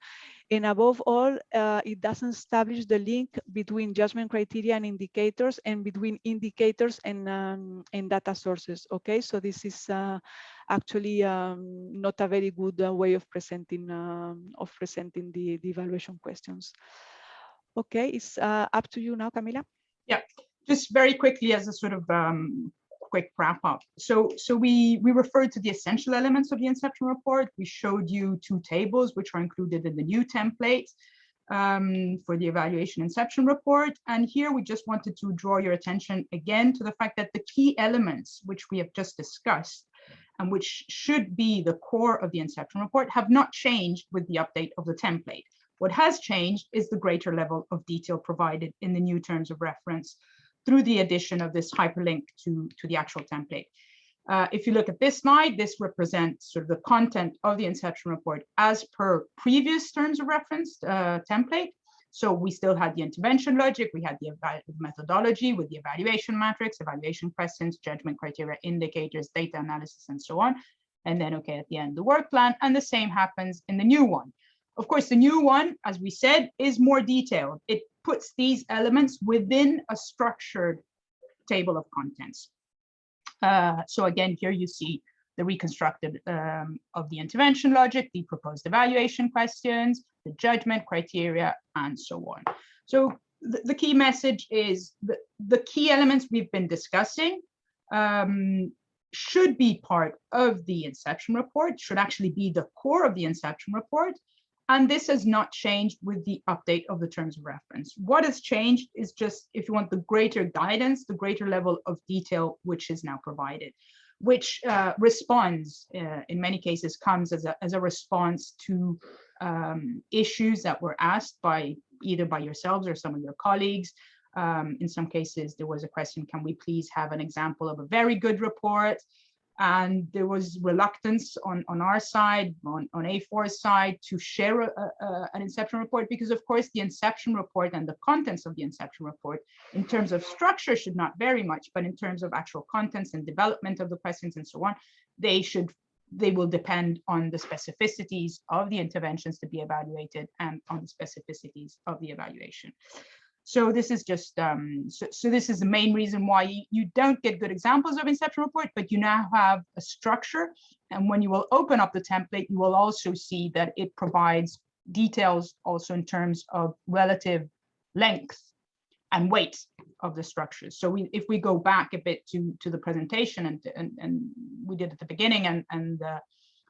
and above all, it doesn't establish the link between judgment criteria and indicators, and between indicators and data sources. Okay, so this is actually not a very good way of presenting the evaluation questions. Okay, it's up to you now, Camila. Yeah, just very quickly as a sort of quick wrap up. So we referred to the essential elements of the Inception report. We showed you two tables which are included in the new template for the evaluation Inception report. And here we just wanted to draw your attention again to the fact that the key elements which we have just discussed and which should be the core of the Inception report have not changed with the update of the template. What has changed is the greater level of detail provided in the new terms of reference through the addition of this hyperlink to the actual template. If you look at this slide, this represents sort of the content of the Inception report as per previous terms of reference template. So we still had the intervention logic, we had the methodology with the evaluation matrix, evaluation questions, judgment criteria, indicators, data analysis, and so on. And then, okay, at the end, the work plan, and the same happens in the new one. Of course, the new one, as we said, is more detailed. It puts these elements within a structured table of contents. So again, here you see the reconstructed of the intervention logic, the proposed evaluation questions, the judgment criteria, and so on. So the key message is that the key elements we've been discussing should be part of the Inception report, should actually be the core of the Inception report. And this has not changed with the update of the terms of reference. What has changed is just, if you want, the greater guidance, the greater level of detail which is now provided, which responds, in many cases, comes as a response to issues that were asked by either by yourselves or some of your colleagues. In some cases, there was a question, can we please have an example of a very good report? And there was reluctance on our side, on A4's side, to share an Inception report, because of course the Inception report and the contents of the Inception report in terms of structure should not vary much, but in terms of actual contents and development of the questions and so on, they will depend on the specificities of the interventions to be evaluated and on the specificities of the evaluation. So this is just, so this is the main reason why you don't get good examples of Inception report, but you now have a structure. And when you will open up the template, you will also see that it provides details also in terms of relative length and weight of the structures. So if we go back a bit to the presentation and we did at the beginning and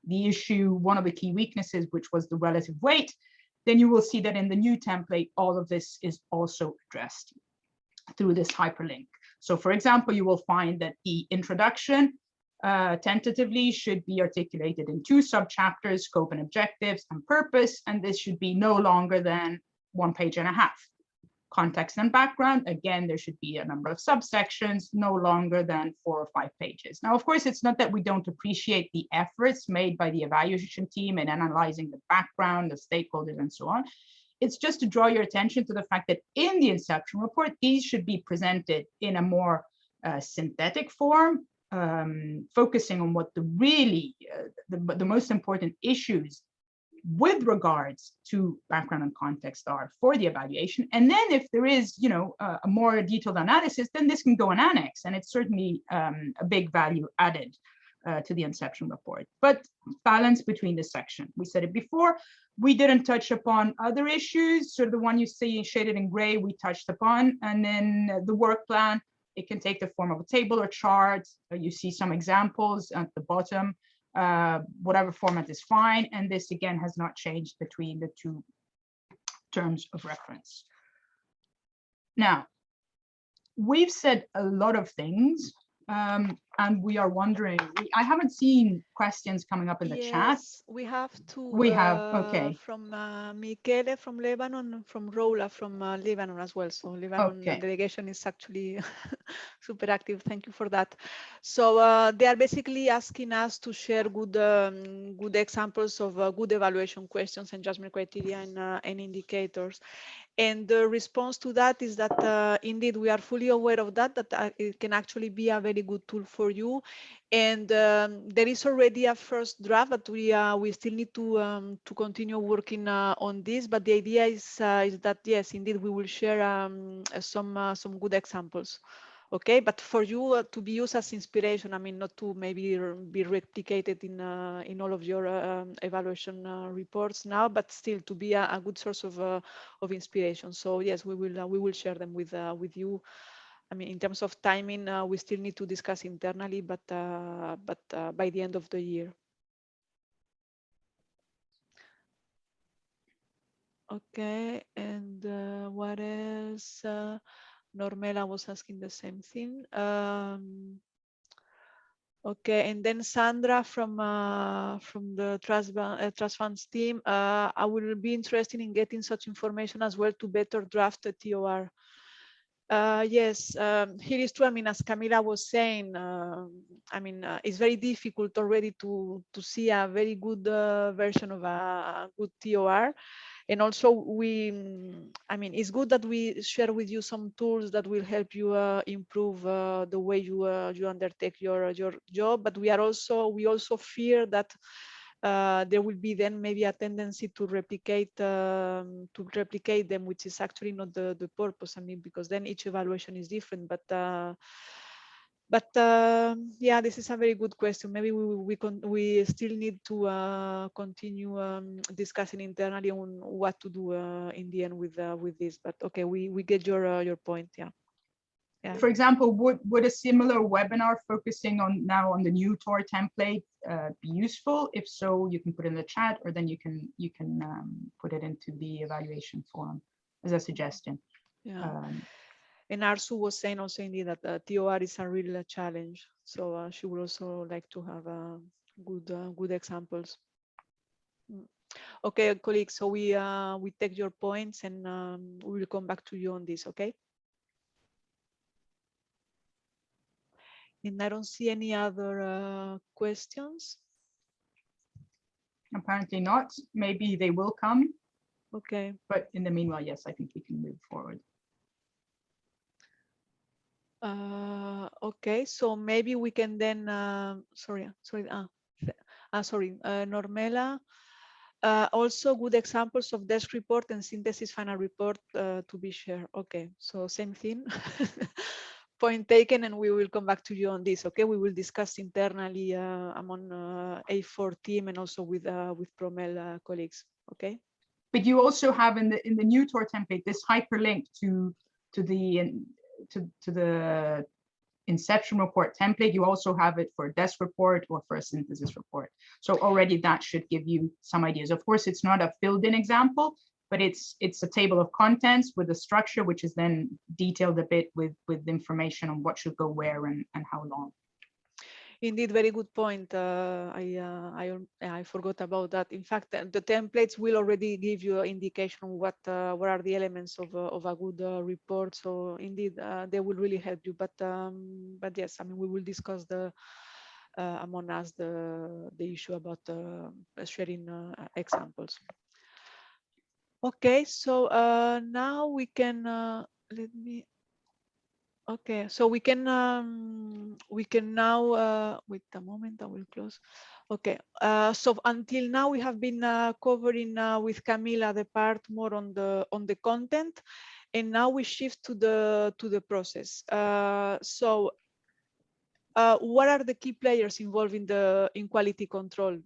the issue, one of the key weaknesses, which was the relative weight, then you will see that in the new template, all of this is also addressed through this hyperlink. So for example, you will find that the introduction tentatively should be articulated in 2 subchapters, scope and objectives and purpose, and this should be no longer than 1.5 pages. Context and background, again, there should be a number of subsections, no longer than 4 or 5 pages. Now, of course, it's not that we don't appreciate the efforts made by the evaluation team in analyzing the background, the stakeholders, and so on. It's just to draw your attention to the fact that in the Inception report, these should be presented in a more synthetic form, focusing on what the really, the most important issues with regards to background and context are for the evaluation. And then if there is, you know, a more detailed analysis, then this can go in annex, and it's certainly a big value added to the Inception report. But balance between the section. We said it before, we didn't touch upon other issues. So the one you see shaded in gray, we touched upon, and then the work plan, it can take the form of a table or chart. You see some examples at the bottom. Whatever format is fine, and this again has not changed between the 2 terms of reference. Now, we've said a lot of things, and we are wondering, I haven't seen questions coming up in the chat. We have two. We have, okay. From Michele from Lebanon, and from Rola from Lebanon as well. So Lebanon delegation is actually super active. Thank you for that. So they are basically asking us to share good examples of good evaluation questions and judgment criteria and indicators. And the response to that is that indeed we are fully aware of that it can actually be a very good tool for you. And there is already a first draft, but we still need to continue working on this. But the idea is that yes, indeed we will share some good examples. Okay, but for you to be used as inspiration, I mean, not to maybe be replicated in all of your evaluation reports now, but still to be a good source of inspiration. So yes, we will share them with you. I mean, in terms of timing, we still need to discuss internally, but by the end of the year. Okay, and what else? Normela was asking the same thing. Okay, and then Sandra from the Trust Funds team. I will be interested in getting such information as well to better draft the TOR. Yes, here is true. I mean, as Camila was saying, I mean, it's very difficult already to see a very good version of a good TOR. And also I mean, it's good that we share with you some tools that will help you improve the way you undertake your job. But we also fear that there will be then maybe a tendency to replicate them, which is actually not the purpose. I mean, because then each evaluation is different. But yeah, this is a very good question. Maybe we still need to continue discussing internally on what to do in the end with this. But okay, we get your point. Yeah, Yeah. For example, would a similar webinar focusing on the new TOR template be useful? If so, you can put it in the chat, or then you can put it into the evaluation forum as a suggestion. Yeah. And Arsu was saying also indeed that TOR is a real challenge. So she would also like to have good examples. Okay, colleagues. So we take your points, and we will come back to you on this. Okay. And I don't see any other questions. Apparently not. Maybe they will come. Okay. But in the meanwhile, yes, I think we can move forward. Okay, so maybe we can then, Normela, also good examples of desk report and synthesis final report to be shared. Okay, so same thing. Point taken, and we will come back to you on this. Okay, we will discuss internally among A4 team and also with PROMEL colleagues. Okay. But you also have in the new TOR template this hyperlink to the Inception report template. You also have it for a desk report or for a synthesis report. So already that should give you some ideas. Of course, it's not a filled-in example, but it's a table of contents with a structure, which is then detailed a bit with information on what should go where and how long. Indeed, very good point. I forgot about that. In fact, the templates will already give you an indication of what are the elements of a good report. So indeed, they will really help you. But yes, I mean, we will discuss among us the issue about sharing examples. Okay, so now we can let me. Okay, so we can now wait a moment, I will close. Okay, so until now we have been covering with Camila the part more on the content, and now we shift to the process. What are the key players involved in quality control?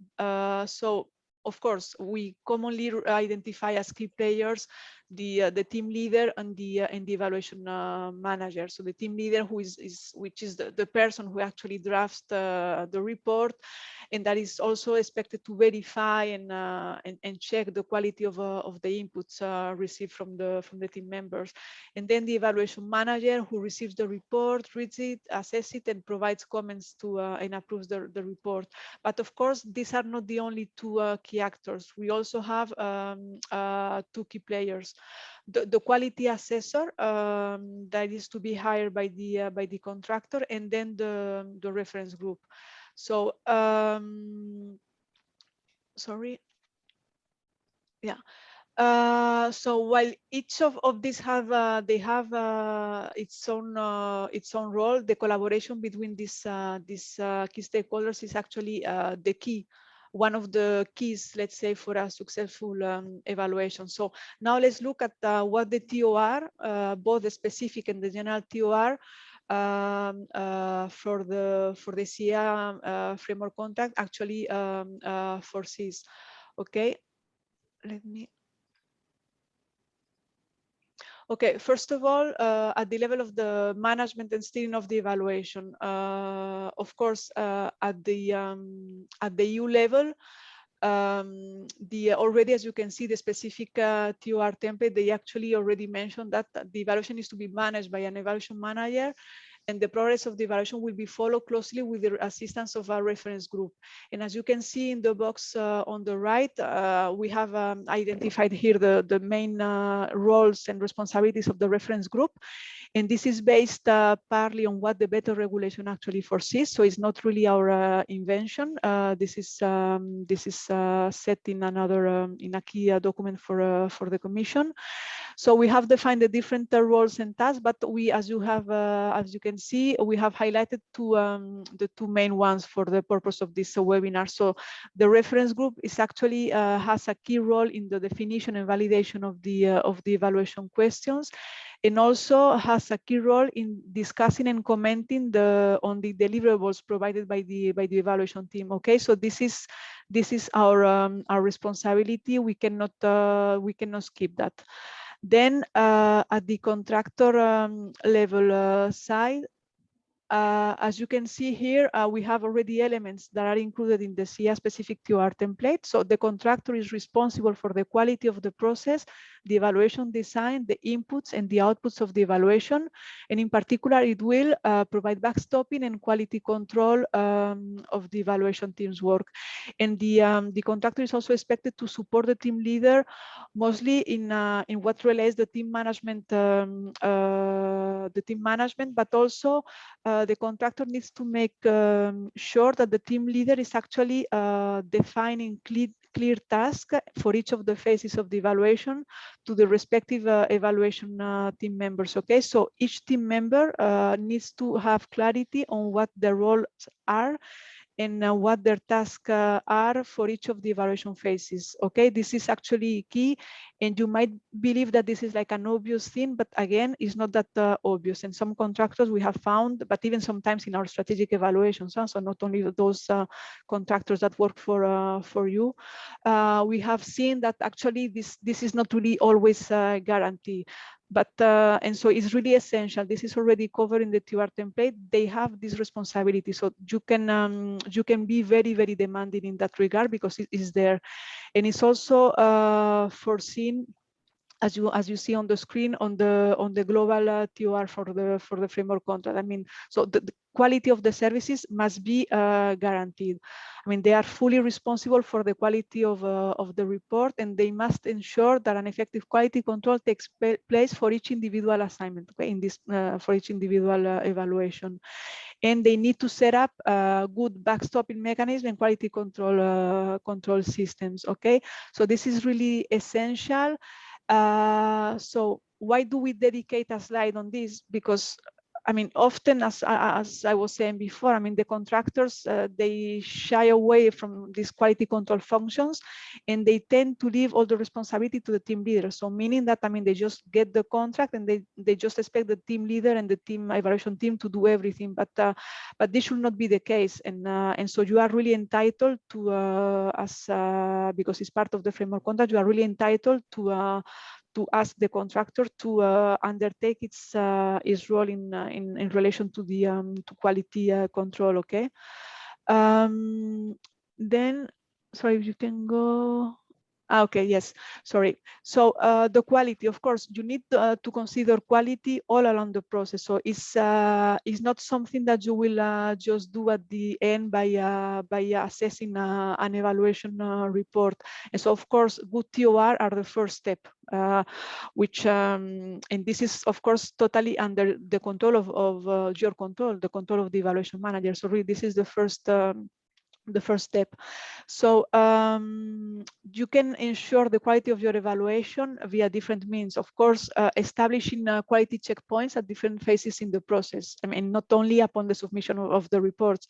So of course, we commonly identify as key players the team leader and the evaluation manager. So the team leader, which is the person who actually drafts the report, and that is also expected to verify and check the quality of the inputs received from the team members. And then the evaluation manager, who receives the report, reads it, assesses it, and provides comments to and approves the report. But of course, these are not the only two key actors. We also have two key players. The quality assessor that is to be hired by the contractor, and then the reference group. So sorry, yeah. So while each of these have its own role, the collaboration between these key stakeholders is actually the key. One of the keys, let's say, for a successful evaluation. So now let's look at what the TOR, both the specific and the general TOR, for the SIA framework contract actually foresees. Okay, let me. Okay, first of all, at the level of the management and steering of the evaluation, of course, at the EU level, already, as you can see, the specific TOR template, they actually already mentioned that the evaluation is to be managed by an evaluation manager, and the progress of the evaluation will be followed closely with the assistance of a reference group. And as you can see in the box on the right, we have identified here the main roles and responsibilities of the reference group. And this is based partly on what the better regulation actually foresees. So it's not really our invention. This is set in another in a key document for the Commission. So we have defined the different roles and tasks, but we, as you can see, we have highlighted the two main ones for the purpose of this webinar. So the reference group is actually has a key role in the definition and validation of the evaluation questions, and also has a key role in discussing and commenting on the deliverables provided by the evaluation team. Okay, so this is our responsibility. We cannot skip that. Then at the contractor level side, as you can see here, we have already elements that are included in the SIA specific TOR template. So the contractor is responsible for the quality of the process, the evaluation design, the inputs and the outputs of the evaluation. And in particular, it will provide backstopping and quality control of the evaluation team's work. And the contractor is also expected to support the team leader, mostly in what relates the team management, but also the contractor needs to make sure that the team leader is actually defining clear tasks for each of the phases of the evaluation to the respective evaluation team members. Okay, so each team member needs to have clarity on what their roles are and what their tasks are for each of the evaluation phases. Okay, this is actually key, and you might believe that this is like an obvious thing, but again, it's not that obvious. And some contractors we have found, but even sometimes in our strategic evaluations, so not only those contractors that work for you, we have seen that actually this is not really always guaranteed. But and so it's really essential. This is already covered in the TOR template. They have this responsibility, so you can be very, very demanding in that regard because it is there, and it's also foreseen, as you see on the screen, on the global TOR for the framework contract. I mean, so the quality of the services must be guaranteed. I mean, they are fully responsible for the quality of the report, and they must ensure that an effective quality control takes place for each individual assignment, okay, in this for each individual evaluation. And they need to set up good backstopping mechanism and quality control systems. Okay, so this is really essential. So why do we dedicate a slide on this? Because I mean, often, as I was saying before, I mean, the contractors, they shy away from these quality control functions, and they tend to leave all the responsibility to the team leader. So meaning that, I mean, they just get the contract and they just expect the team leader and the team evaluation team to do everything. But this should not be the case. And so you are really entitled to, because it's part of the framework contract, you are really entitled to ask the contractor to undertake its role in relation to the to quality control. Okay. Then, sorry, if you can go. Okay, yes, sorry. So the quality, of course, you need to consider quality all along the process. So it's not something that you will just do at the end by assessing an evaluation report. And so, of course, good TOR are the first step, which, and this is, of course, totally under the control of your control, the control of the evaluation manager. So really, this is the first step. So you can ensure the quality of your evaluation via different means. Of course, establishing quality checkpoints at different phases in the process. I mean, not only upon the submission of the reports.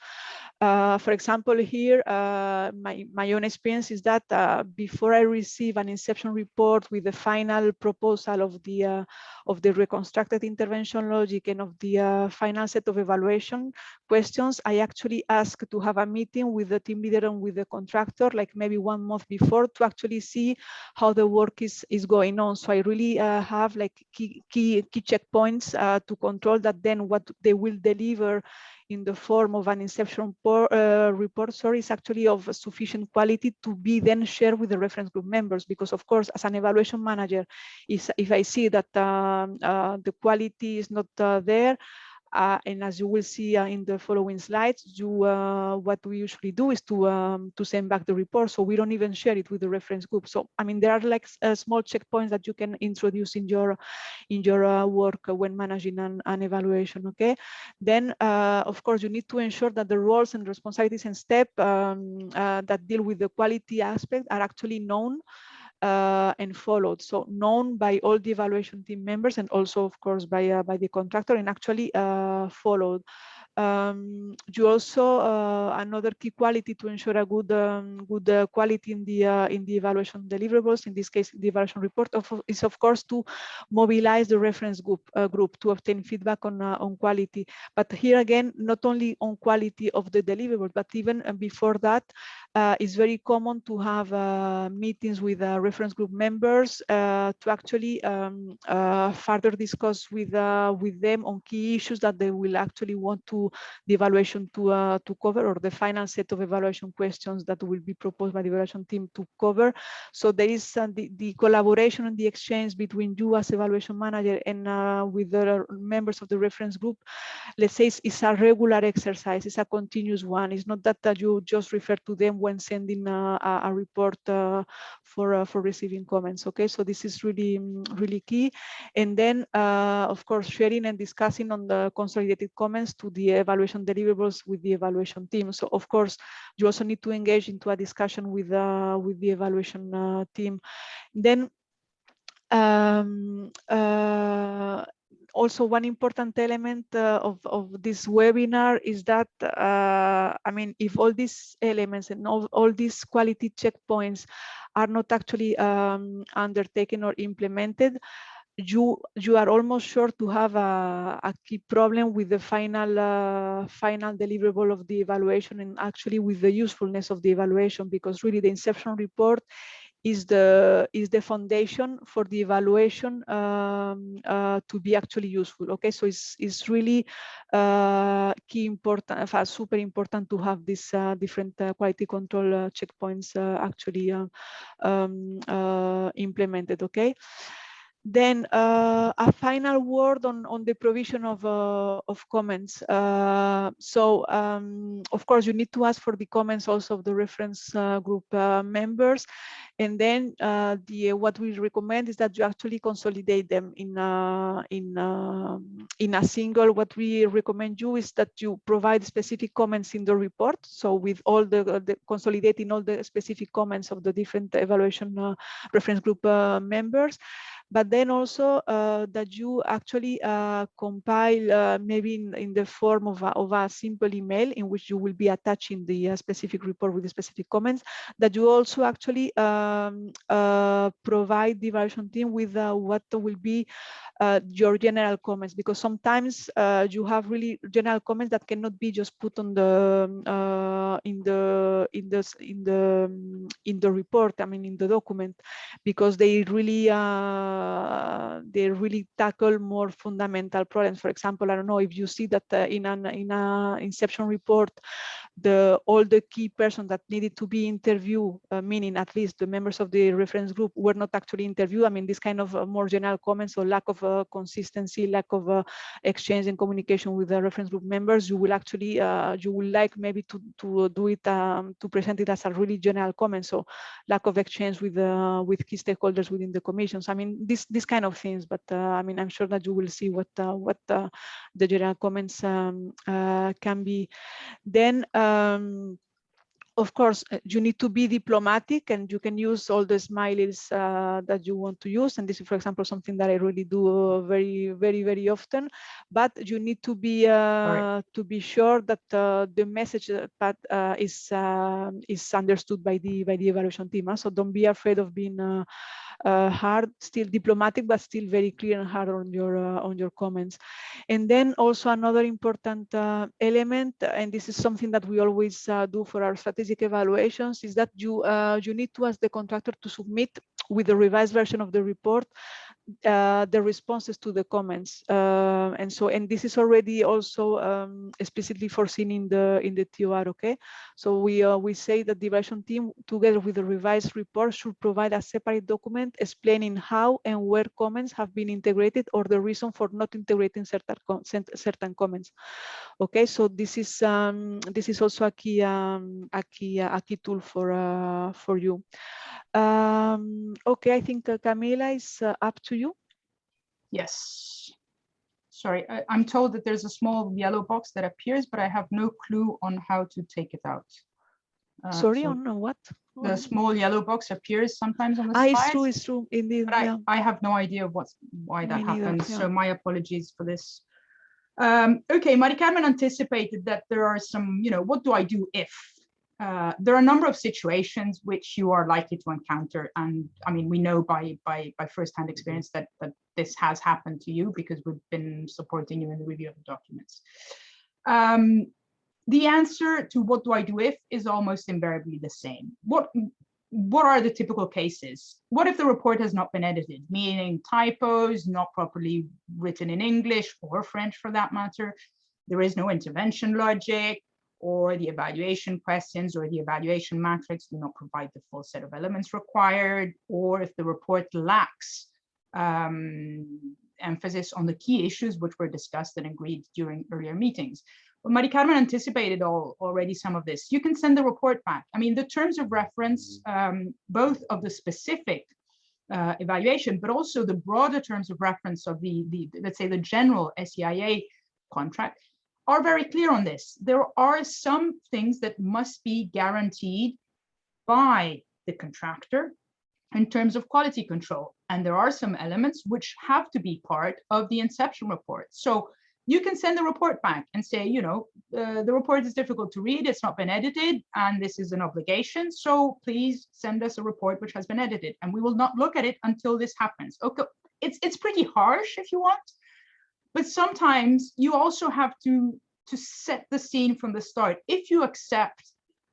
For example, here, my own experience is that before I receive an Inception report with the final proposal of the reconstructed intervention logic and of the final set of evaluation questions, I actually ask to have a meeting with the team leader and with the contractor, like maybe 1 month before, to actually see how the work is going on. So I really have like key checkpoints to control that then what they will deliver in the form of an Inception report, is actually of sufficient quality to be then shared with the reference group members. Because of course, as an evaluation manager, if I see that the quality is not there, and as you will see in the following slides, what we usually do is to send back the report. So we don't even share it with the reference group. So I mean, there are like small checkpoints that you can introduce in your work when managing an evaluation. Okay. Then of course you need to ensure that the roles and responsibilities and steps that deal with the quality aspect are actually known and followed. So known by all the evaluation team members and also, of course, by the contractor, and actually followed. You also another key quality to ensure a good quality in the evaluation deliverables, in this case the evaluation report, is of course to mobilize the reference group to obtain feedback on quality. But here again, not only on quality of the deliverables, but even before that, it's very common to have meetings with reference group members to actually further discuss with them on key issues that they will actually want the evaluation to cover, or the final set of evaluation questions that will be proposed by the evaluation team to cover. So there is the collaboration and the exchange between you as evaluation manager and with the members of the reference group. Let's say it's a regular exercise, it's a continuous one. It's not that you just refer to them when sending a report for receiving comments. Okay, so this is really, really key. And then, of course, sharing and discussing on the consolidated comments to the evaluation deliverables with the evaluation team. So, of course, you also need to engage into a discussion with the evaluation team. Then, also one important element of this webinar is that, I mean, if all these elements and all these quality checkpoints are not actually undertaken or implemented, you are almost sure to have a key problem with the final final deliverable of the evaluation, and actually with the usefulness of the evaluation, because really the Inception report is the foundation for the evaluation to be actually useful. Okay, so it's really key important, super important to have these different quality control checkpoints actually implemented. Okay. Then a final word on the provision of comments. So of course you need to ask for the comments also of the reference group members, and then what we recommend is that you actually consolidate them in a single. What we recommend you is that you provide specific comments in the report. So with all the consolidating all the specific comments of the different evaluation reference group members. But then also that you actually compile maybe in the form of a simple email in which you will be attaching the specific report with the specific comments, that you also actually provide the evaluation team with what will be your general comments, because sometimes you have really general comments that cannot be just put on in the report, I mean in the document, because they really tackle more fundamental problems. For example, I don't know if you see that in an Inception report, all the key persons that needed to be interviewed, meaning at least the members of the reference group, were not actually interviewed. I mean, this kind of more general comments or lack of consistency, lack of exchange and communication with the reference group members, you will actually you will like maybe to do it to present it as a really general comment. So lack of exchange with key stakeholders within the commissions. I mean, this kind of things. But I mean, I'm sure that you will see what the general comments can be. Then. Of course, you need to be diplomatic, and you can use all the smileys that you want to use. And this is, for example, something that I really do very often. But you need to be sure that the message is understood by the evaluation team. So don't be afraid of being hard, still diplomatic, but still very clear and hard on your comments. And then also another important element, and this is something that we always do for our strategic evaluations, is that you need to ask the contractor to submit with the revised version of the report the responses to the comments, and this is already also explicitly foreseen in the TOR. Okay, so we say that the evaluation team, together with the revised report, should provide a separate document explaining how and where comments have been integrated, or the reason for not integrating certain comments. Okay, so this is also a key tool for you. Okay, I think Camila is up to you. Yes. Sorry, I'm told that there's a small yellow box that appears, but I have no clue on how to take it out. Sorry, so on what? The small yellow box appears sometimes on the slides. It's true, indeed. But yeah. I have no idea why that happens. Yeah. So my apologies for this. Okay, Mari Carmen anticipated that there are some, what do I do if? There are a number of situations which you are likely to encounter, and I mean, we know by first-hand experience that this has happened to you, because we've been supporting you in the review of the documents. the answer to what do I do if is almost invariably the same. What are the typical cases? What if the report has not been edited, meaning typos, not properly written in English or French for that matter? There is no intervention logic, or the evaluation questions or the evaluation matrix do not provide the full set of elements required, or if the report lacks emphasis on the key issues which were discussed and agreed during earlier meetings. Well, Mari Carmen anticipated already some of this. You can send the report back. I mean, the terms of reference, both of the specific evaluation, but also the broader terms of reference of the let's say, the general SEIA contract, are very clear on this. There are some things that must be guaranteed by the contractor in terms of quality control. And there are some elements which have to be part of the Inception report. So you can send the report back and say, you know, the report is difficult to read, it's not been edited, and this is an obligation. So please send us a report which has been edited, and we will not look at it until this happens. Okay, it's pretty harsh if you want, but sometimes you also have to set the scene from the start. If you accept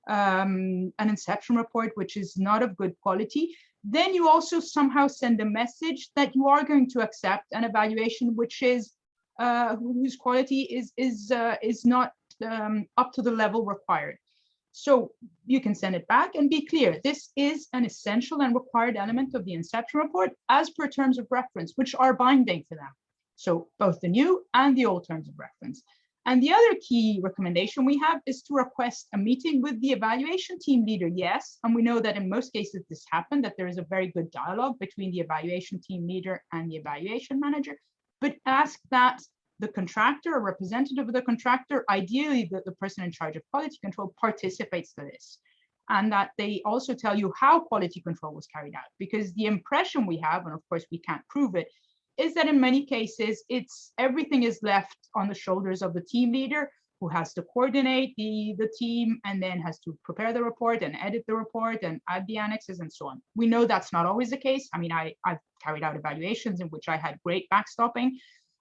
an Inception report which is not of good quality, then you also somehow send a message that you are going to accept an evaluation which is whose quality is not up to the level required. So you can send it back and be clear. This is an essential and required element of the Inception report as per terms of reference, which are binding for them. So both the new and the old terms of reference. And the other key recommendation we have is to request a meeting with the evaluation team leader. Yes, and we know that in most cases this happened, that there is a very good dialogue between the evaluation team leader and the evaluation manager. But ask that the contractor, a representative of the contractor, ideally the person in charge of quality control, participates to this. And that they also tell you how quality control was carried out. Because the impression we have, and of course we can't prove it, is that in many cases, everything is left on the shoulders of the team leader, who has to coordinate the team and then has to prepare the report and edit the report and add the annexes and so on. We know that's not always the case. I mean, I've carried out evaluations in which I had great backstopping,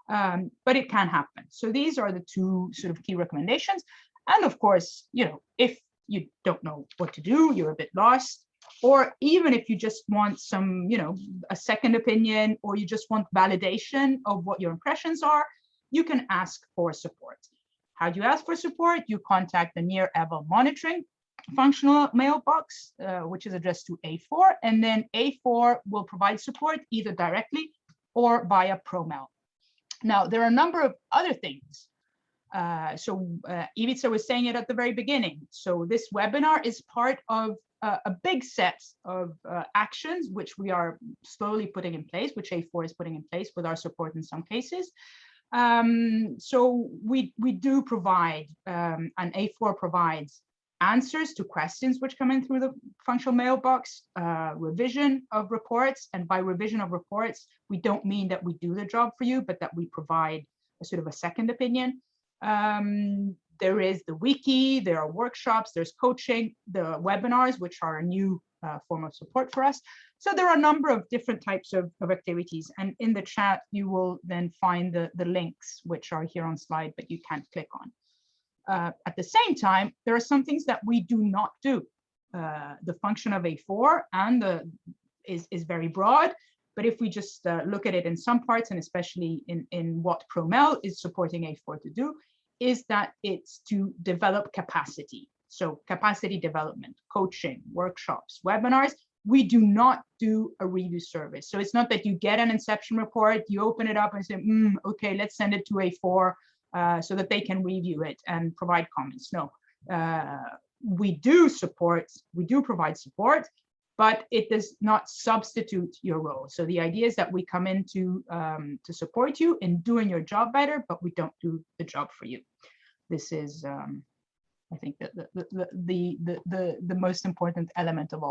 but it can happen. So these are the two sort of key recommendations. And of course, you know, if you don't know what to do, you're a bit lost, or even if you just want some, you know, a second opinion, or you just want validation of what your impressions are, you can ask for support. How do you ask for support? You contact the near Eval monitoring functional mailbox, which is addressed to A4, and then A4 will provide support either directly or via PROMEL. Now, there are a number of other things. Ivica was saying it at the very beginning. So this webinar is part of a big set of actions which we are slowly putting in place, which A4 is putting in place with our support in some cases. So we do provide, and A4 provides answers to questions which come in through the functional mailbox, revision of reports. And by revision of reports, we don't mean that we do the job for you, but that we provide a sort of a second opinion. There is the wiki, there are workshops, there's coaching, the webinars, which are a new form of support for us. So there are a number of different types of activities. And in the chat, you will then find the links, which are here on slide, but you can't click on. At the same time, there are some things that we do not do. The function of A4 and is very broad, but if we just look at it in some parts, and especially in what PROMEL is supporting A4 to do, is that it's to develop capacity. So capacity development, coaching, workshops, webinars. We do not do a review service. So it's not that you get an Inception report, you open it up and say, okay, let's send it to A4 so that they can review it and provide comments. No, we do provide support, but it does not substitute your role. So the idea is that we come in to support you in doing your job better, but we don't do the job for you. This is, I think, the most important element of all.